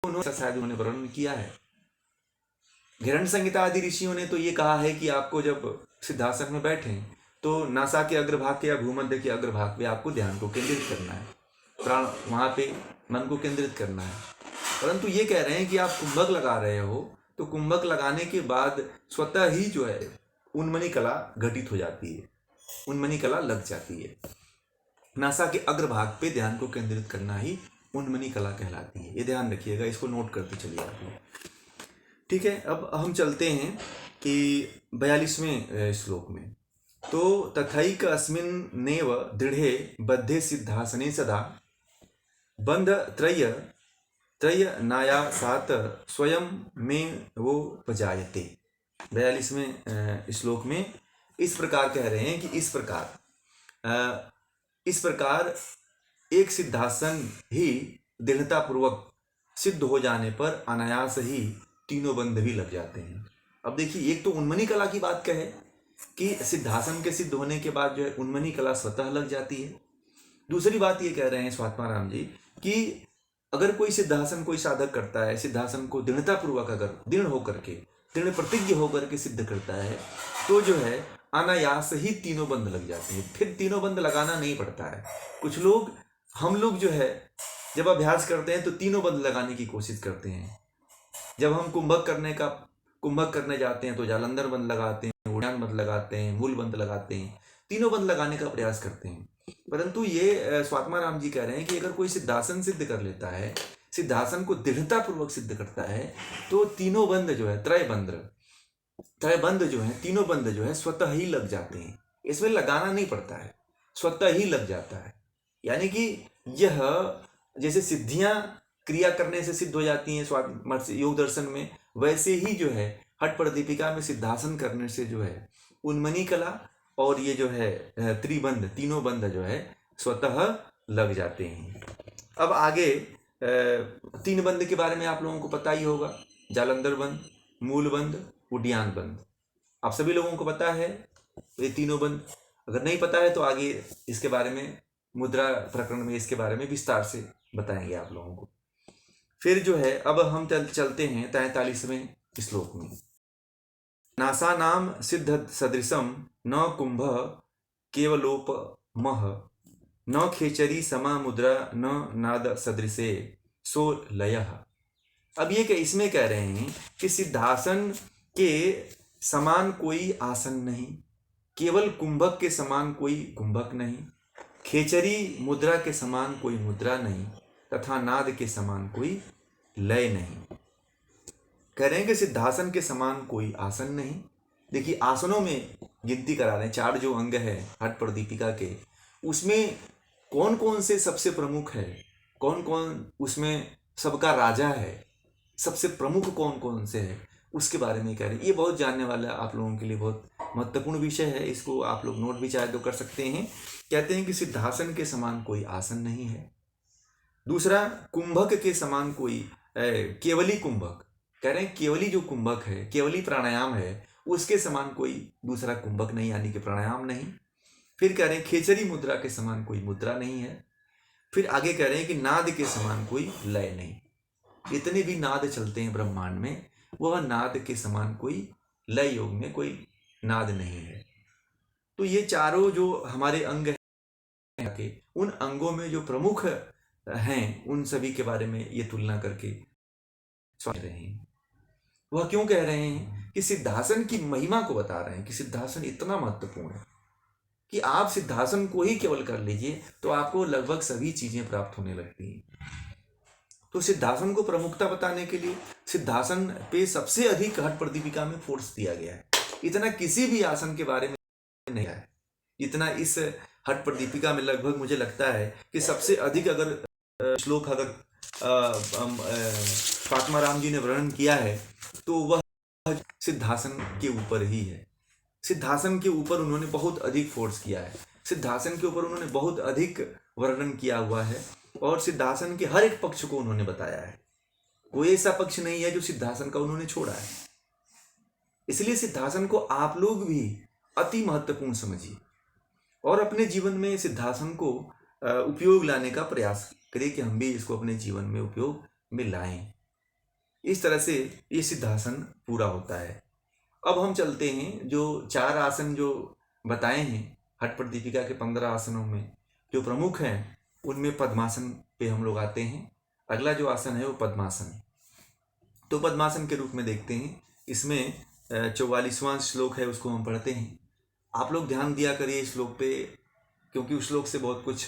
उन्होंने वर्णन किया है। हिरण्य संहिता आदि ऋषियों ने तो ये कहा है कि आपको जब सिद्धासन में बैठे तो नासा के अग्रभाग के या भूमध्य के अग्रभाग पे आपको ध्यान को केंद्रित करना है, प्राण वहां पे मन को केंद्रित करना है। परंतु ये कह रहे हैं कि आप कुंभक लगा रहे हो तो कुंभक लगाने के बाद स्वतः ही जो है उन्मनी कला घटित हो जाती है, उन्मनी कला लग जाती है। नासा के अग्रभाग पे ध्यान को केंद्रित करना ही उन्मनी कला कहलाती है। ये ध्यान रखिएगा, इसको नोट करते चलिए आप लोग। ठीक है, अब हम चलते हैं कि 42वें श्लोक में। तो तथैक अस्मिन् नेव दृढ़े बद्धे सिद्धासने सदा बंध त्रय नायासात स्वयं में वो उपजायते। 42वें श्लोक में इस प्रकार कह रहे हैं कि इस प्रकार एक सिद्धासन ही दृढ़ता पूर्वक सिद्ध हो जाने पर अनायास ही तीनों बंध भी लग जाते हैं। अब देखिए, एक तो उन्मनी कला की बात कहे कि सिद्धासन के सिद्ध होने के बाद जो है उन्मनी कला स्वतः लग जाती है। दूसरी बात ये कह रहे हैं स्वात्माराम जी कि अगर कोई सिद्धासन कोई साधक करता है, सिद्धासन को दृढ़ता पूर्वक अगर दृढ़ प्रतिज्ञ होकर के सिद्ध करता है, तो जो है अनायास ही तीनों बंध लग जाते हैं, फिर तीनों बंध लगाना नहीं पड़ता है। कुछ लोग, हम लोग जो है जब अभ्यास करते हैं तो तीनों बंध लगाने की कोशिश करते हैं। जब हम कुंभक करने जाते हैं तो जालंधर बंध लगाते हैं, उड़ान बंध लगाते हैं, मूल बंध लगाते हैं, तीनों बंध लगाने का प्रयास करते हैं। परंतु ये स्वात्माराम जी कह रहे हैं कि अगर कोई सिद्धासन सिद्ध कर लेता है, सिद्धासन को दृढ़ता पूर्वक सिद्ध करता है, तो तीनों बंध जो है त्रय बंध जो है, तीनों बंध जो है स्वतः ही लग जाते हैं। इसमें लगाना नहीं पड़ता है, स्वतः ही लग जाता है। यानी कि यह जैसे सिद्धियां क्रिया करने से सिद्ध हो जाती हैं योग दर्शन में, वैसे ही जो है हठ प्रदीपिका में सिद्धासन करने से जो है उन्मनी कला और ये जो है त्रिबंध, तीनों बंध जो है स्वतः लग जाते हैं। अब आगे तीन बंद के बारे में आप लोगों को पता ही होगा, जालंधर बंद, मूल बंद, उड्डयन बंद। आप सभी लोगों को पता है ये तीनों बंद। अगर नहीं पता है तो आगे इसके बारे में मुद्रा प्रकरण में इसके बारे में विस्तार से बताएंगे आप लोगों को। फिर जो है अब हम चलते हैं 43वें श्लोक में। नासा नाम सिद्ध सदृशम न कुंभ केवलोपमः न खेचरी समा मुद्रा न नाद सदृशे सो लयः। अब ये इसमें कह रहे हैं कि सिद्धासन के समान कोई आसन नहीं, केवल कुंभक के समान कोई कुंभक नहीं, खेचरी मुद्रा के समान कोई मुद्रा नहीं, तथा नाद के समान कोई लय नहीं। कह रहे हैं कि सिद्धासन के समान कोई आसन नहीं। देखिए आसनों में गिनती करा रहे हैं, 4 जो अंग है हठ प्रदीपिका के, उसमें कौन कौन से सबसे प्रमुख है, कौन कौन उसमें सबका राजा है, सबसे प्रमुख कौन कौन से है, उसके बारे में कह रहे हैं। ये बहुत जानने वाला आप लोगों के लिए बहुत महत्वपूर्ण विषय है, इसको आप लोग नोट भी चाहे तो कर सकते हैं। कहते हैं कि सिद्धासन के समान कोई आसन नहीं है। दूसरा, कुंभक के समान कोई केवली कुंभक, कह रहे हैं केवली जो कुंभक है, केवली प्राणायाम है, उसके समान कोई दूसरा कुंभक नहीं, यानी कि प्राणायाम नहीं। फिर कह रहे हैं खेचरी मुद्रा के समान कोई मुद्रा नहीं है। फिर आगे कह रहे हैं कि नाद के समान कोई लय नहीं। इतने भी नाद चलते हैं ब्रह्मांड में, वह नाद के समान कोई लय योग में कोई नाद नहीं है। तो ये चारों जो हमारे अंग हैं, उन अंगों में जो प्रमुख हैं, उन सभी के बारे में ये तुलना करके सोच रहे हैं। वह क्यों कह रहे हैं कि सिद्धासन की महिमा को बता रहे हैं कि सिद्धासन इतना महत्वपूर्ण है कि आप सिद्धासन को ही केवल कर लीजिए तो आपको लगभग सभी चीजें प्राप्त होने लगती हैं। तो सिद्धासन को प्रमुखता बताने के लिए सिद्धासन पे सबसे अधिक हठ प्रदीपिका में फोर्स दिया गया है। इतना किसी भी आसन के बारे में नहीं है इतना इस हठ प्रदीपिका में। लगभग मुझे लगता है कि सबसे अधिक अगर श्लोक अगर फातिमा राम जी ने वर्णन किया है तो वह सिद्धासन के ऊपर ही है। सिद्धासन के ऊपर उन्होंने बहुत अधिक फोर्स किया है, सिद्धासन के ऊपर उन्होंने बहुत अधिक वर्णन किया हुआ है, और सिद्धासन के हर एक पक्ष को उन्होंने बताया है। कोई ऐसा पक्ष नहीं है जो सिद्धासन का उन्होंने छोड़ा है। इसलिए सिद्धासन को आप लोग भी अति महत्वपूर्ण समझिए और अपने जीवन में सिद्धासन को उपयोग लाने का प्रयास करिए कि हम भी इसको अपने जीवन में उपयोग में लाएं। इस तरह से ये सिद्धासन पूरा होता है। अब हम चलते हैं जो 4 आसन जो बताए हैं हठ प्रदीपिका के 15 आसनों में जो प्रमुख हैं, उनमें पद्मासन पे हम लोग आते हैं। अगला जो आसन है वो पद्मासन। तो पद्मासन के रूप में देखते हैं, इसमें 44वां श्लोक है, उसको हम पढ़ते हैं। आप लोग ध्यान दिया करिए इस श्लोक पे, क्योंकि उस श्लोक से बहुत कुछ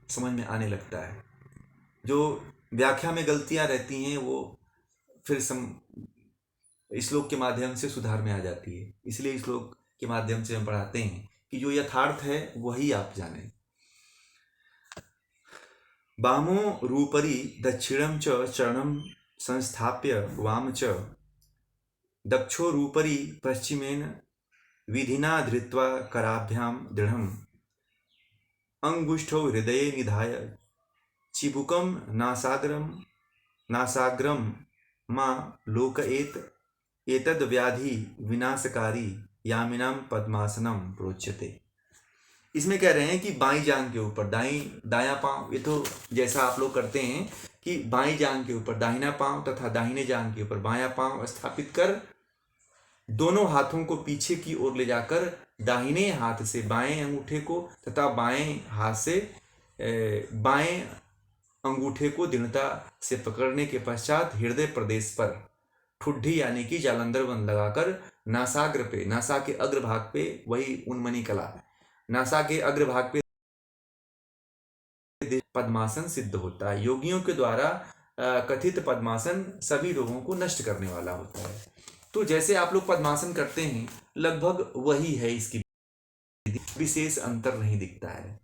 समझ में आने लगता है। जो व्याख्या में गलतियां रहती हैं वो फिर इस श्लोक के माध्यम से सुधार में आ जाती है। इसलिए इस श्लोक के माध्यम से हम पढ़ाते हैं कि जो यथार्थ है वही आप जानें। वामो रूपरी दक्षिणम च चरणम संस्थाप्य वाम च दक्षो रूपरी पश्चिमेन विधिना धृत्वा कराभ्याम दृढ़म अंगुष्ठो हृदये निधाय चिबुकम नासाग्रम मां लोकएत एतद व्याधि विनाशकारी यामिनाम पद्मासनम प्रोच्यते। इसमें कह रहे हैं कि बाईं जांघ के ऊपर दायां पांव, ये तो जैसा आप लोग करते हैं कि बाईं जांघ के ऊपर दाहिना पांव तथा दाहिने जांघ के ऊपर बायां पांव स्थापित कर दोनों हाथों को पीछे की ओर ले जाकर दाहिने हाथ से बाएं अंगूठे को तथा बाएं हाथ से बाएं अंगूठे को दृढ़ता से पकड़ने के पश्चात हृदय प्रदेश पर ठुड्ढी यानी कि जालंधर बंद लगाकर नासाग्र पे, नासा के अग्रभाग पे, वही उन्मनी कला, नासा के अग्रभाग पे पद्मासन सिद्ध होता है। योगियों के द्वारा कथित पद्मासन सभी रोगों को नष्ट करने वाला होता है। तो जैसे आप लोग पद्मासन करते हैं लगभग वही है, इसकी विशेष अंतर नहीं दिखता है।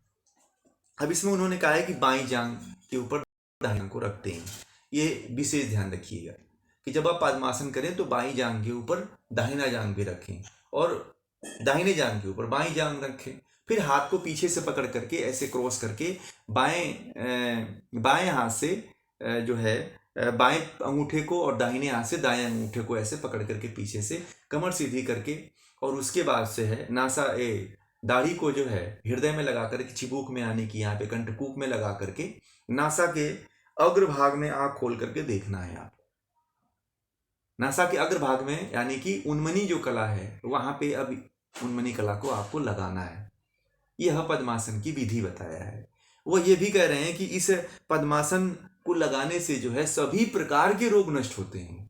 अब इसमें उन्होंने कहा है कि बाईं जांघ के ऊपर दाहिने को रखते हैं। ये विशेष ध्यान रखिएगा कि जब आप पद्मासन करें तो बाईं जांघ के ऊपर दाहिना जांघ भी रखें और दाहिने जांघ के ऊपर बाईं जांघ रखें। फिर हाथ को पीछे से पकड़ करके ऐसे क्रॉस करके बाएं हाथ से जो है बाएं अंगूठे को और दाहिने हाथ से दाएं अंगूठे को ऐसे पकड़ करके पीछे से कमर सीधी करके, और उसके बाद से है दाढ़ी को जो है हृदय में लगा करके, चिबूक में यानी कि यहाँ पे कंठकूप में लगा करके नासा के अग्रभाग में आंख खोल करके देखना है आप। नासा के अग्रभाग में यानी कि उन्मनी जो कला है वहां पे अब उन्मनी कला को आपको लगाना है। यह पद्मासन की विधि बताया है। वो ये भी कह रहे हैं कि इस पद्मासन को लगाने से जो है सभी प्रकार के रोग नष्ट होते हैं,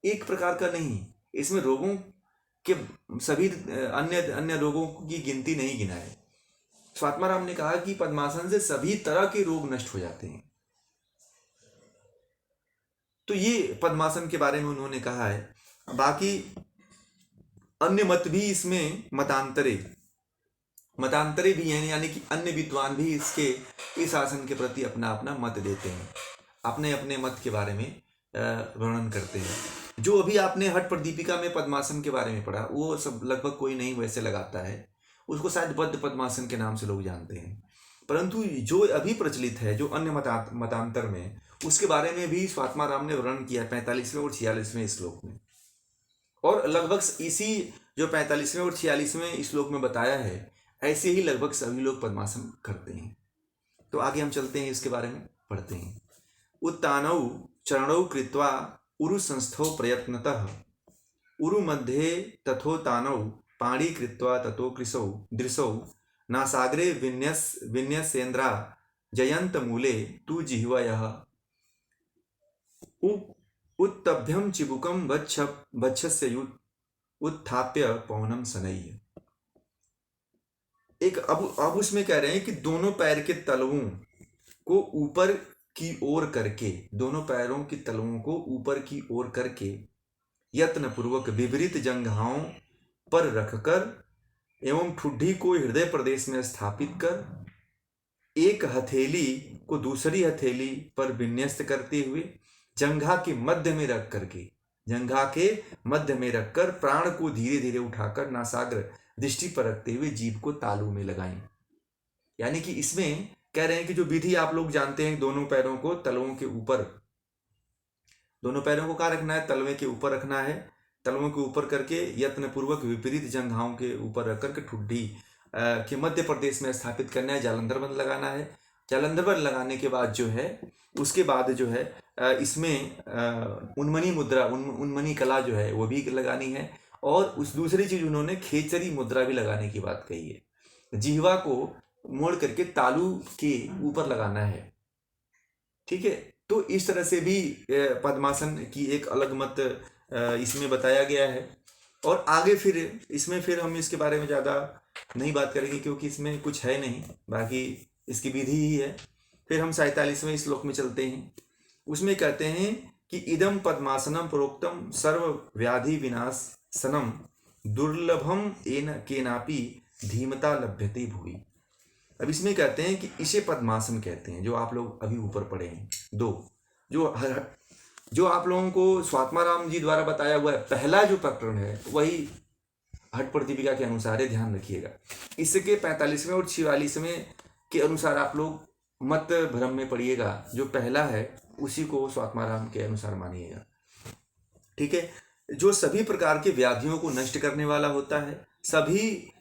एक प्रकार का नहीं। इसमें रोगों के सभी अन्य अन्य रोगों की गिनती नहीं गिनाए। स्वात्माराम ने कहा कि पद्मासन से सभी तरह के रोग नष्ट हो जाते हैं। तो ये पद्मासन के बारे में उन्होंने कहा है। बाकी अन्य मत भी इसमें मतांतरे भी हैं, यानी कि अन्य विद्वान भी इस आसन के प्रति अपना अपना मत देते हैं, अपने अपने मत के बारे में वर्णन करते हैं। जो अभी आपने हठ प्रदीपिका में पद्मासन के बारे में पढ़ा वो सब लगभग कोई नहीं वैसे लगाता है, उसको शायद बद्ध पद्मासन के नाम से लोग जानते हैं। परंतु जो अभी प्रचलित है जो अन्य मतांतर में, उसके बारे में भी स्वात्माराम ने वर्णन किया 45वें और 46वें श्लोक में। और लगभग इसी जो 45वें और 46वें श्लोक में बताया है ऐसे ही लगभग सभी लोग पद्मासन करते हैं। तो आगे हम चलते हैं, इसके बारे में पढ़ते हैं। उत्तानौ चरणौ कृत्वा उरु संस्थौ प्रयत्नतः उरु मध्ये तथोतानौ पाणी कृत्वा ततो कृशौ दृशौ नासाग्रे विन्यसेन्द्रा जयंत मूले तु जिह्वयः उत्तभ्यम चिबुकम वक्षस्य उत्थाप्य पौनम शनैः। अब उसमें कह रहे हैं कि दोनों पैर के तलवों को ऊपर की ओर करके, दोनों पैरों की तलवों को ऊपर की ओर करके यत्न पूर्वक विपरीत जंघाओं पर रखकर एवं ठुड्डी को हृदय प्रदेश में स्थापित कर एक हथेली को दूसरी हथेली पर विन्यस्त करते हुए जंघा के मध्य में रखकर प्राण को धीरे धीरे उठाकर नासाग्र दृष्टि पर रखते हुए जीभ को तालू में लगाएं। यानी कि इसमें कह रहे हैं कि जो विधि आप लोग जानते हैं, दोनों पैरों को तलवों के ऊपर, दोनों पैरों को कहाँ रखना है, तलवे के ऊपर रखना है। तलवों के ऊपर करके यत्न पूर्वक विपरीत जंघाओं के ऊपर रख करके ठुड्डी के मध्य प्रदेश में स्थापित करना है। जालंधर बंद लगाना है। जालंधर बंद लगाने के बाद जो है उसके बाद जो है इसमें उन्मनी मुद्रा, उन्मनी कला जो है वो भी लगानी है। और उस दूसरी चीज उन्होंने खेचरी मुद्रा भी लगाने की बात कही है। जिह्वा को मोड़ करके तालू के ऊपर लगाना है। ठीक है, तो इस तरह से भी पद्मासन की एक अलग मत इसमें बताया गया है। और आगे फिर हम इसके बारे में ज़्यादा नहीं बात करेंगे क्योंकि इसमें कुछ है नहीं, बाकी इसकी विधि ही है। फिर हम 47वें श्लोक में चलते हैं। उसमें कहते हैं कि इदम पद्मासनम प्रोक्तम सर्व व्याधि विनाशनम दुर्लभम केनापि धीमता लभ्यते भुवि। अब इसमें कहते हैं कि इसे पद्मासन कहते हैं, जो आप लोग अभी ऊपर पढ़े हैं। जो आप लोगों को स्वात्माराम जी द्वारा बताया हुआ है पहला जो प्रकरण है वही हठ प्रदीपिका के अनुसार है, ध्यान रखिएगा। इसके 45वें और 46वें के अनुसार आप लोग मत भ्रम में पढ़िएगा। जो पहला है उसी को स्वात्माराम के अनुसार मानिएगा। ठीक है, जो सभी प्रकार के व्याधियों को नष्ट करने वाला होता है। सभी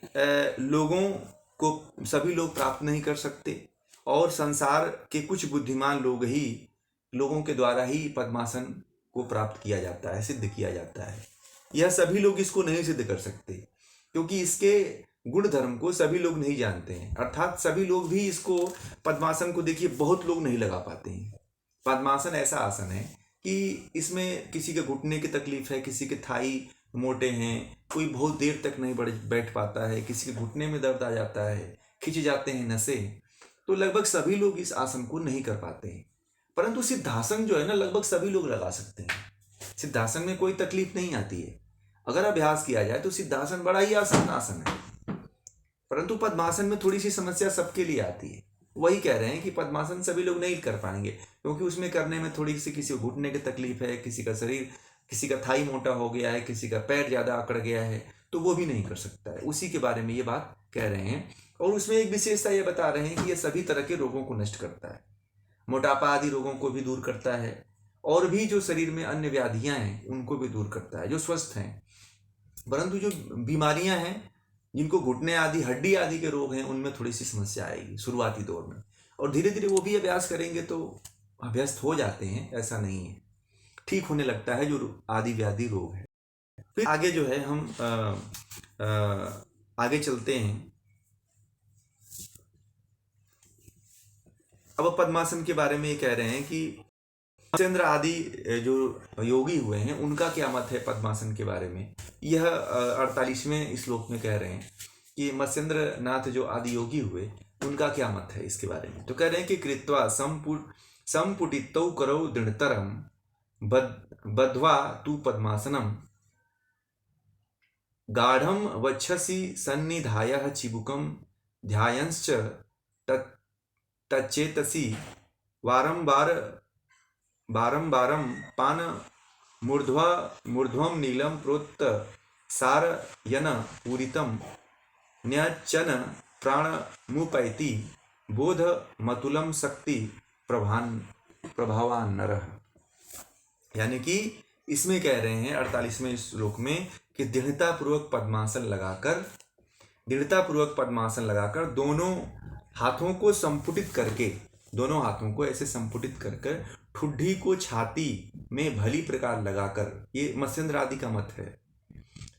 लोग प्राप्त नहीं कर सकते, और संसार के कुछ बुद्धिमान लोगों के द्वारा ही पद्मासन को प्राप्त किया जाता है, सिद्ध किया जाता है। यह सभी लोग इसको नहीं सिद्ध कर सकते क्योंकि इसके गुण धर्म को सभी लोग नहीं जानते हैं। अर्थात सभी लोग भी इसको पद्मासन को देखिए बहुत लोग नहीं लगा पाते हैं। पद्मासन ऐसा आसन है कि इसमें किसी के घुटने की तकलीफ है, किसी के थाई मोटे हैं, कोई बहुत देर तक नहीं बैठ पाता है, किसी के घुटने में दर्द आ जाता है, खिंच जाते हैं नसें, तो लगभग सभी लोग इस आसन को नहीं कर पाते हैं। परंतु सिद्धासन जो है ना, लगभग सभी लोग लगा सकते हैं। सिद्धासन में कोई तकलीफ नहीं आती है। अगर अभ्यास किया जाए तो सिद्धासन बड़ा ही आसान आसन है। परंतु पद्मासन में थोड़ी सी समस्या सबके लिए आती है। वही कह रहे हैं कि पद्मासन सभी लोग नहीं कर पाएंगे क्योंकि उसमें करने में थोड़ी सी किसी को घुटने की तकलीफ है, किसी का थाई मोटा हो गया है, किसी का पैर ज्यादा अकड़ गया है, तो वो भी नहीं कर सकता है। उसी के बारे में ये बात कह रहे हैं। और उसमें एक विशेषता ये बता रहे हैं कि ये सभी तरह के रोगों को नष्ट करता है। मोटापा आदि रोगों को भी दूर करता है, और भी जो शरीर में अन्य व्याधियां हैं उनको भी दूर करता है जो स्वस्थ हैं। परंतु जो बीमारियां हैं, जिनको घुटने आदि हड्डी आदि के रोग हैं, उनमें थोड़ी सी समस्या आएगी शुरुआती दौर में, और धीरे धीरे वो भी अभ्यास करेंगे तो अभ्यस्त हो जाते हैं, ऐसा नहीं है, ठीक होने लगता है जो आदि व्याधि रोग है। फिर आगे जो है हम आगे चलते हैं। अब पद्मासन के बारे में ये कह रहे हैं कि मत्स्येंद्र आदि जो योगी हुए हैं उनका क्या मत है पद्मासन के बारे में। यह 48वें श्लोक में कह रहे हैं कि मत्स्येंद्र नाथ जो आदि योगी हुए उनका क्या मत है इसके बारे में। तो कह रहे हैं कि कृत्वा संपुटितौ करौ दृढ़तरम बद्ध्वा तु पद्मासनम गाढ़ं वक्षसि सन्निधाय चिबुकं ध्यायंश्च तच्चेतसि बारंबारं पान मूर्ध्वं नीलं प्रोत्त सारयन पूरितं न्यचन प्राणमुपैति बोध मतुलं शक्ति प्रभावान नरः। यानी कि इसमें कह रहे हैं 48वें श्लोक में कि दृढ़तापूर्वक पद्मासन लगाकर दोनों हाथों को संपुटित करके, दोनों हाथों को ऐसे संपुटित कर ठुड्डी को छाती में भली प्रकार लगाकर, ये मत्स्येंद्र आदि का मत है,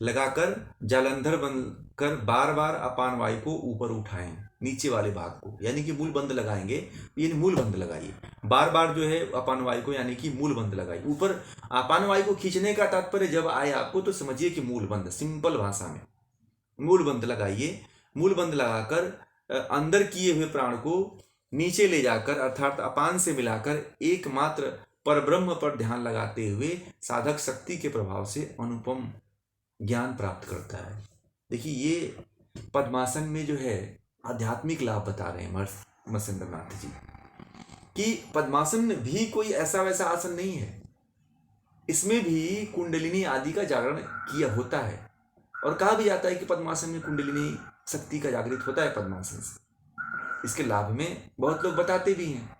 लगाकर जालंधर बंद कर बार बार अपान वायु को ऊपर उठाएं, नीचे वाले भाग को, यानी कि मूल बंद लगाएंगे, यानी मूल बंद लगाइए, बार बार जो है अपान वायु को यानी कि मूल बंद लगाइए। ऊपर अपान वायु को खींचने का तात्पर्य जब आए आपको तो समझिए कि मूल बंद, सिंपल भाषा में मूल बंद लगाइए। मूल बंद लगाकर अंदर किए हुए प्राण को नीचे ले जाकर अर्थात अपान से मिलाकर एकमात्र परब्रह्म पर ध्यान लगाते हुए साधक शक्ति के प्रभाव से अनुपम ज्ञान प्राप्त करता है। देखिए ये पद्मासन में जो है आध्यात्मिक लाभ बता रहे हैं मत्स्येंद्र नाथ जी कि पद्मासन भी कोई ऐसा वैसा आसन नहीं है, इसमें भी कुंडलिनी आदि का जागरण किया होता है, और कहा भी जाता है कि पद्मासन में कुंडलिनी शक्ति का जागृत होता है पद्मासन से। इसके लाभ में बहुत लोग बताते भी हैं,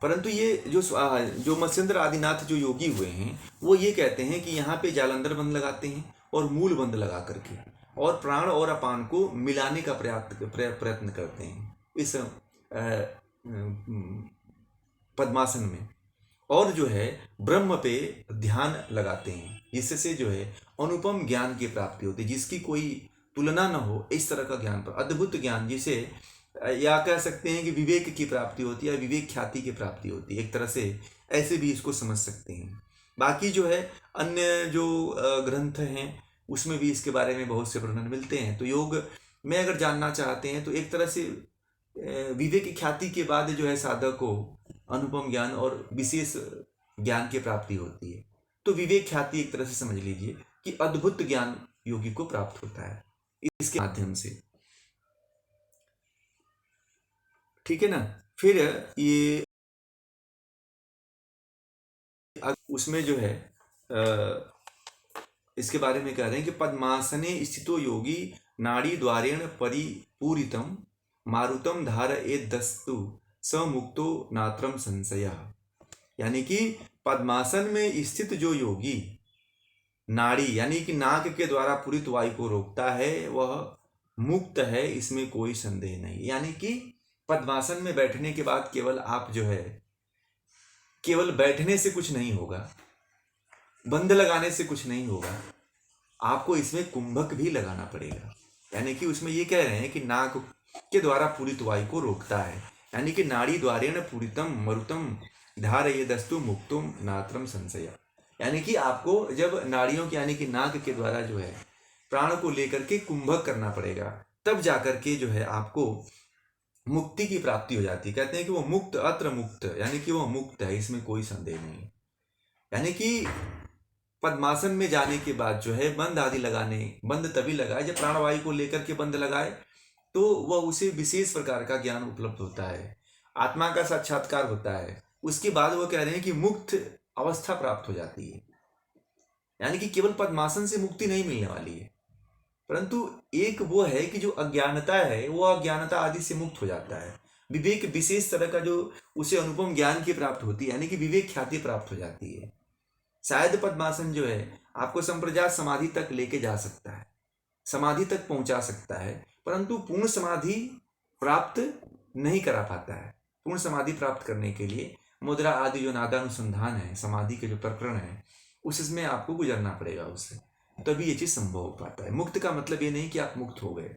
परंतु ये जो मत्स्येंद्र आदिनाथ जो योगी हुए हैं वो ये कहते हैं कि यहाँ पे जालंधर बंद लगाते हैं और मूल बंद लगा करके, और प्राण और अपान को मिलाने का प्रयत्न करते हैं इस पद्मासन में, और जो है ब्रह्म पे ध्यान लगाते हैं, जिससे जो है अनुपम ज्ञान की प्राप्ति होती है, जिसकी कोई तुलना न हो, इस तरह का ज्ञान, अद्भुत ज्ञान, जिसे या कह सकते हैं कि विवेक की प्राप्ति होती है, विवेक ख्याति की प्राप्ति होती है, एक तरह से ऐसे भी इसको समझ सकते हैं। बाकी जो है अन्य जो ग्रंथ हैं उसमें भी इसके बारे में बहुत से वर्णन मिलते हैं। तो योग में अगर जानना चाहते हैं तो एक तरह से विवेक की ख्याति के बाद जो है साधक को अनुपम ज्ञान और विशेष ज्ञान की प्राप्ति होती है। तो विवेक ख्याति एक तरह से समझ लीजिए कि अद्भुत ज्ञान योगी को प्राप्त होता है इसके माध्यम से, ठीक है ना। फिर ये उसमें जो है इसके बारे में कह रहे हैं कि पद्मासने स्थितो योगी नाड़ी द्वारेण परिपूरितम मारुतम धारयेदस्तु स मुक्तो नात्रम संशयः। यानी कि पद्मासन में स्थित जो योगी नाड़ी यानी कि नाक के द्वारा पूरित वायु को रोकता है वह मुक्त है, इसमें कोई संदेह नहीं। यानी कि पद्मासन में बैठने के बाद केवल आप जो है केवल बैठने से कुछ नहीं होगा, बंद लगाने से कुछ नहीं होगा, आपको इसमें कुंभक भी लगाना पड़ेगा। यानी कि उसमें ये कह रहे हैं कि नाक के द्वारा पूरित वायु को रोकता है, यानी कि नाड़ी द्वारेण पूरितम मरुतम धारयेदस्तु मुक्तुम नात्रम संशय। यानी कि आपको जब नाड़ियों की यानी कि नाक के द्वारा जो है प्राण को लेकर के कुंभक करना पड़ेगा, तब जाकर के जो है आपको मुक्ति की प्राप्ति हो जाती है। कहते हैं कि वो मुक्त अत्र मुक्त, यानी कि वो मुक्त है, इसमें कोई संदेह नहीं। यानी कि पद्मासन में जाने के बाद जो है बंद आदि लगाने, बंद तभी लगाए जब प्राणवायु को लेकर के बंद लगाए तो वह उसे विशेष प्रकार का ज्ञान उपलब्ध होता है, आत्मा का साक्षात्कार होता है। उसके बाद वो कह रहे हैं कि मुक्त अवस्था प्राप्त हो जाती है। यानी कि केवल पद्मासन से मुक्ति नहीं मिलने वाली है, परंतु एक वो है कि जो अज्ञानता है वो अज्ञानता आदि से मुक्त हो जाता है। विवेक विशेष तरह का जो उसे अनुपम ज्ञान की प्राप्त होती है, यानी कि विवेक ख्याति प्राप्त हो जाती है। शायद पद्मासन जो है आपको संप्रजात समाधि तक लेके जा सकता है, समाधि तक पहुंचा सकता है, परंतु पूर्ण समाधि प्राप्त नहीं करा पाता है। पूर्ण समाधि प्राप्त करने के लिए मुद्रा आदि जो नादानुसंधान है, समाधि के जो प्रकरण है, उसमें आपको गुजरना पड़ेगा उससे, तभी ये चीज संभव हो पाता है। मुक्त का मतलब ये नहीं कि आप मुक्त हो गए,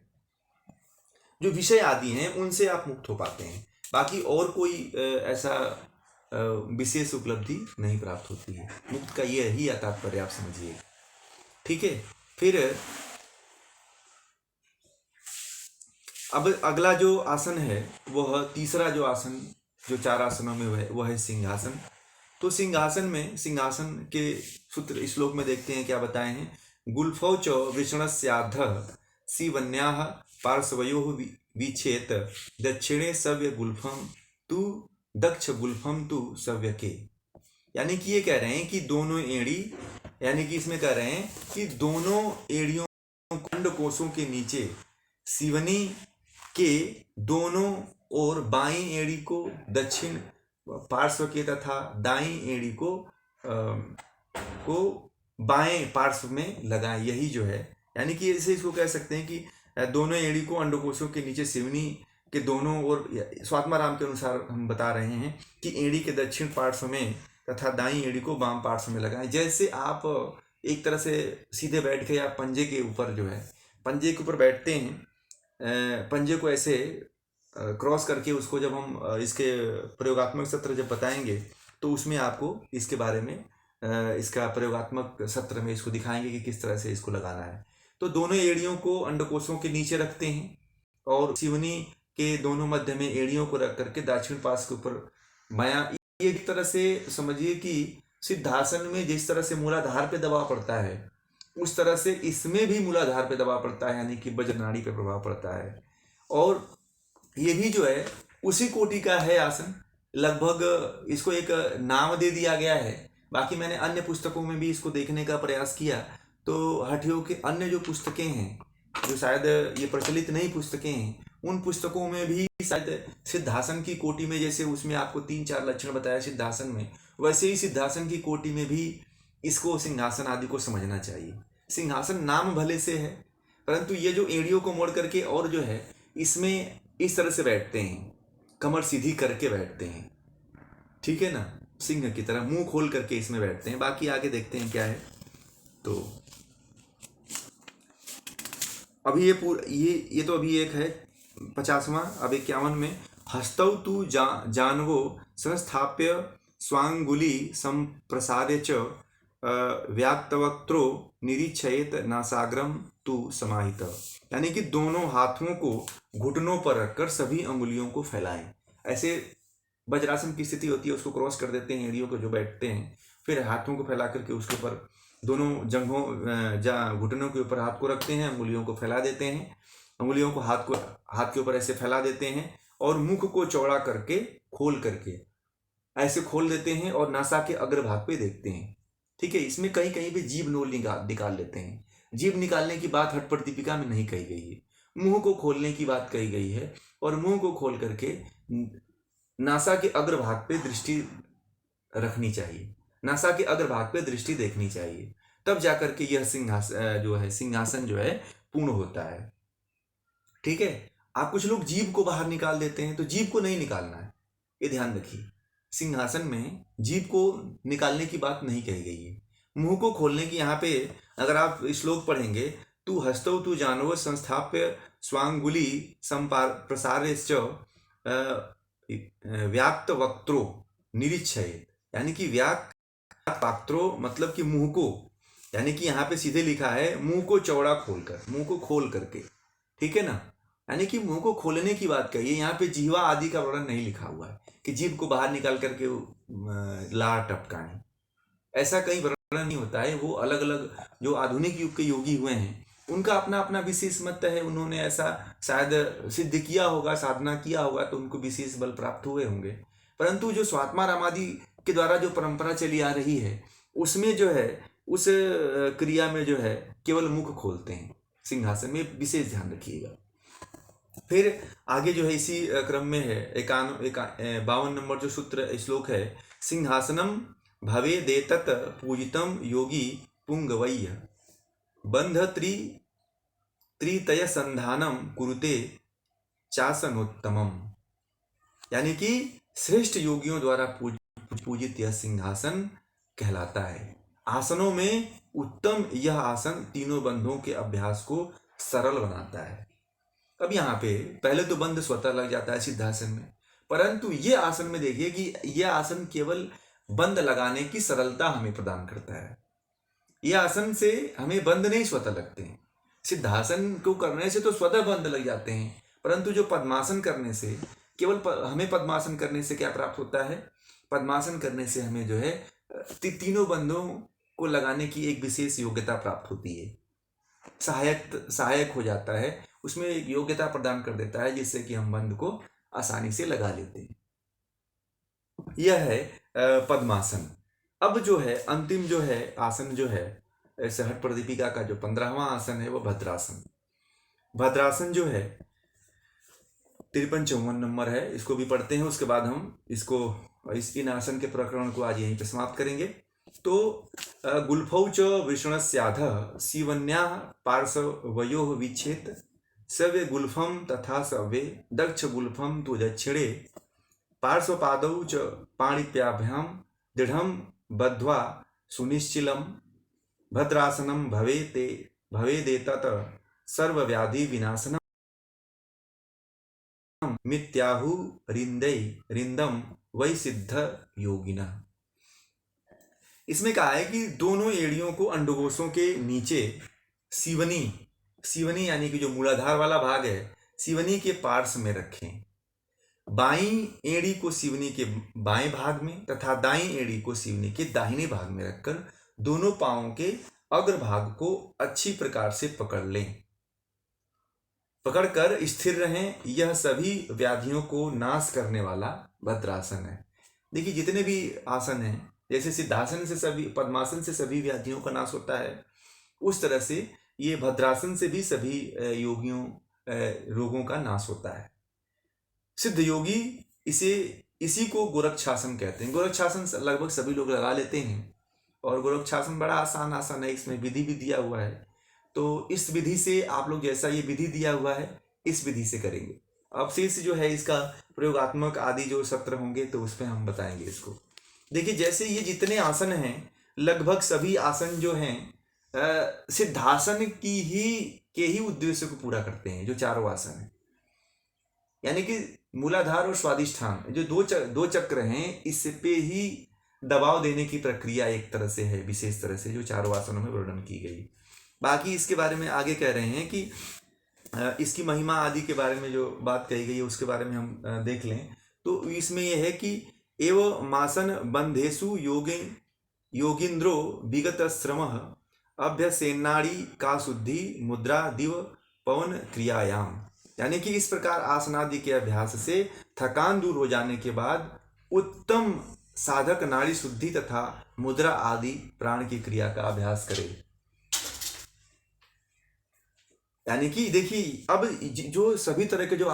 जो विषय आदि हैं उनसे आप मुक्त हो पाते हैं, बाकी और कोई ऐसा विशेष उपलब्धि नहीं प्राप्त होती है। मुक्त का ये ही तात्पर्य आप समझिए, ठीक है। फिर अब अगला जो आसन है वह तीसरा जो आसन जो 4 आसनों में वह है सिंहासन। तो सिंहासन में, सिंहासन के सूत्र श्लोक में देखते हैं क्या बताए हैं। गुल्फौ च वृषणस्याधः सीवन्याः पार्श्वयोः विच्छेत दक्षिणे सव्य गुल्फम तु दक्ष गुल्फम तु सव्यके। यानी कि ये कह रहे हैं कि दोनों एड़ी, यानी कि इसमें कह रहे हैं कि दोनों एड़ियों अंडकोशों के नीचे सीवनी के दोनों और बाईं एड़ी को दक्षिण पार्श्व के तथा दाईं एड़ी को बाएं पार्श्व में लगाएं। यही जो है, यानी कि ऐसे इसको कह सकते हैं कि दोनों एड़ी को अंडकोशों के नीचे सिवनी के दोनों ओर, स्वात्माराम के अनुसार हम बता रहे हैं कि एड़ी के दक्षिण पार्श्व में तथा दाईं एड़ी को बाम पार्श्व में लगाएं। जैसे आप एक तरह से सीधे बैठ के या पंजे के ऊपर जो है, पंजे के ऊपर बैठते हैं, पंजे को ऐसे क्रॉस करके उसको जब हम इसके प्रयोगात्मक सत्र जब बताएंगे तो उसमें आपको इसके बारे में इसका प्रयोगात्मक सत्र में इसको दिखाएंगे कि किस तरह से इसको लगाना है। तो दोनों एड़ियों को अंडकोशों के नीचे रखते हैं और सिवनी के दोनों मध्य में एड़ियों को रख करके दक्षिण पार्श्व के ऊपर बायां, ये एक तरह से समझिए कि सिद्धासन में जिस तरह से मूलाधार पे दबाव पड़ता है उस तरह से इसमें भी मूलाधार पे दबाव पड़ता है, यानी कि वज्रनाड़ी पे प्रभाव पड़ता है। और ये भी जो है उसी कोटि का है आसन, लगभग इसको एक नाम दे दिया गया है। बाकी मैंने अन्य पुस्तकों में भी इसको देखने का प्रयास किया, तो हठयोग के अन्य जो पुस्तकें हैं, जो शायद ये प्रचलित नई पुस्तकें हैं, उन पुस्तकों में भी शायद सिद्धासन की कोटि में, जैसे उसमें आपको 3-4 लक्षण बताया सिद्धासन में, वैसे ही सिद्धासन की कोटि में भी इसको सिंहासन आदि को समझना चाहिए। सिंहासन नाम भले से है, परंतु ये जो एड़ियों को मोड़ करके और जो है इसमें इस तरह से बैठते हैं, कमर सीधी करके बैठते हैं, ठीक है ना, सिंह की तरह मुंह खोल करके इसमें बैठते हैं। बाकी आगे देखते हैं क्या है। तो अभी ये तो अभी एक है 50वां। अब 51 में हस्तौ तु जानवो संस्थाप्य स्वांगुली संप्रसार्य च व्याक्तवक्त्रो निरीक्षयेत नासाग्रम तु समाहित। यानी कि दोनों हाथों को घुटनों पर रखकर सभी अंगुलियों को फैलाएं। ऐसे वज्रासन की स्थिति होती है, उसको क्रॉस कर देते हैं एड़ियों को जो बैठते हैं, फिर हाथों को फैला करके उसके ऊपर दोनों जंघों जहाँ घुटनों के ऊपर हाथ को रखते हैं, अंगुलियों को फैला देते हैं, अंगुलियों को हाथ के ऊपर ऐसे फैला देते हैं और मुख को चौड़ा करके खोल करके ऐसे खोल देते हैं और नासा के अग्रभाग पे देखते हैं, ठीक है। इसमें कहीं कहीं पे जीभ नोल निकाल लेते हैं। जीभ निकालने की बात हठपट दीपिका में नहीं कही गई है, मुंह को खोलने की बात कही गई है, और मुंह को खोल करके नासा के अग्रभाग पे दृष्टि रखनी चाहिए, नासा के अग्रभाग पे दृष्टि देखनी चाहिए, तब जाकर के यह सिंहासन जो है पूर्ण होता है, ठीक है। आप कुछ लोग जीभ को बाहर निकाल देते हैं, तो जीभ को नहीं निकालना है, ये ध्यान रखिए। सिंहासन में जीभ को निकालने की बात नहीं कही गई है, मुंह को खोलने की। यहाँ पे अगर आप श्लोक पढ़ेंगे, तू हस्तौ तू जानव संस्थाप्य स्वांगुली संप्रसार्यश्च व्याक्त वक्त्रो निरीक्षयेत। यानी कि व्याक्त वक्त्रो मतलब कि मुंह को, यानी कि यहाँ पे सीधे लिखा है मुंह को चौड़ा खोलकर, मुंह को खोल करके, ठीक है ना, यानी कि मुंह को खोलने की बात कही है। यहाँ पे जीवा आदि का वर्णन नहीं लिखा हुआ है कि जीभ को बाहर निकाल करके लार टपकाएं, ऐसा कहीं वर्णन नहीं होता है। वो अलग अलग जो आधुनिक युग के योगी हुए हैं उनका अपना अपना विशेष मत है, उन्होंने ऐसा शायद सिद्ध किया होगा, साधना किया होगा, तो उनको विशेष बल प्राप्त हुए होंगे। परंतु जो स्वात्मा रामादि के द्वारा जो परंपरा चली आ रही है उसमें जो है, उस क्रिया में जो है केवल मुख खोलते हैं। सिंहासन में विशेष ध्यान रखिएगा। फिर आगे जो है इसी क्रम में है 52 नंबर जो सूत्र श्लोक है, सिंहासनम भवेदेतत् पूजितम योगी पुंगवैय बंध त्रितय संधानम कुरुते चासनोत्तमम। यानी कि श्रेष्ठ योगियों द्वारा पूजित यह सिंहासन कहलाता है। आसनों में उत्तम यह आसन तीनों बंधों के अभ्यास को सरल बनाता है। अब यहाँ पे पहले तो बंध स्वतः लग जाता है सिद्धासन में, परंतु ये आसन में देखिए कि यह आसन केवल बंध लगाने की सरलता हमें प्रदान करता है। यह आसन से हमें बंध नहीं स्वतः लगते हैं। सिद्धासन को करने से तो स्वतः बंध लग जाते हैं, परंतु जो पद्मासन करने से हमें पद्मासन करने से क्या प्राप्त होता है? पद्मासन करने से हमें जो है तीनों बंधों को लगाने की एक विशेष योग्यता प्राप्त होती है। सहायक हो जाता है, उसमें एक योग्यता प्रदान कर देता है जिससे कि हम बंध को आसानी से लगा लेते हैं। यह है पद्मासन। अब जो है अंतिम जो है आसन जो है सहट प्रदीपिका का जो 15वां आसन है वो भद्रासन। भद्रासन जो है 53-54 नंबर है, इसको भी पढ़ते हैं। उसके बाद हम इन आसन के प्रकरण को आज यहीं पे समाप्त करेंगे। तो गुल्फौ च वृषणस्याधः सीवन्याः पार्श्वयोः विच्छेद सव्य गुल्फम तथा सव्ये दक्ष गुल्फम तु दक्षिणे पार्श्वपादौ च पाणिप्याभ्यां दृढ़ं बद्ध्वा सुनिश्चिलं भद्रासनं भवेदेतत् सर्वव्याधि विनाशनम् मित्याहु रिंदम वै सिद्ध योगिनः। इसमें कहा है कि दोनों एड़ियों को अंडकोशों के नीचे सीवनी यानी कि जो मूलाधार वाला भाग है, सीवनी के पार्श्व में रखें। बाईं एड़ी को सीवनी के बाएं भाग में तथा दाईं एड़ी को सीवनी के दाहिने भाग में रखकर दोनों पांवों के अग्रभाग को अच्छी प्रकार से पकड़ लें। पकड़कर स्थिर रहें। यह सभी व्याधियों को नाश करने वाला भद्रासन है। देखिए जितने भी आसन हैं, जैसे सिद्धासन से पद्मासन से सभी व्याधियों का नाश होता है, उस तरह से ये भद्रासन से भी सभी रोगों का नाश होता है। सिद्ध योगी इसी को गोरक्षासन कहते हैं। गोरक्षासन लगभग सभी लोग लगा लेते हैं और गोरक्षासन बड़ा आसान आसन है, इसमें विधि भी दिया हुआ है। तो इस विधि से आप लोग जैसा ये विधि दिया हुआ है इस विधि से करेंगे। अब शेष जो है इसका प्रयोगात्मक आदि जो सत्र होंगे तो उसमें हम बताएंगे इसको। देखिए जैसे ये जितने आसन हैं लगभग सभी आसन जो हैं सिद्धासन के ही उद्देश्य को पूरा करते हैं। जो चारों आसन हैं यानी कि मूलाधार और स्वादिष्ठान जो दो चक्र हैं, इस पे ही दबाव देने की प्रक्रिया एक तरह से है, विशेष तरह से जो चारों आसनों में वर्णन की गई। बाकी इसके बारे में आगे कह रहे हैं कि इसकी महिमा आदि के बारे में जो बात कही गई है उसके बारे में हम देख लें। तो इसमें यह है कि एव मासन बंधेषु योगिंद्रो विगत श्रमः अभ्यसेनाड़ी का शुद्धि मुद्रा दिव पवन क्रियायाम। यानी कि इस प्रकार आसनादि के अभ्यास से थकान दूर हो जाने के बाद उत्तम साधक नाड़ी शुद्धि तथा मुद्रा आदि प्राण की क्रिया का अभ्यास करे। यानी कि देखिए अब जो सभी तरह के जो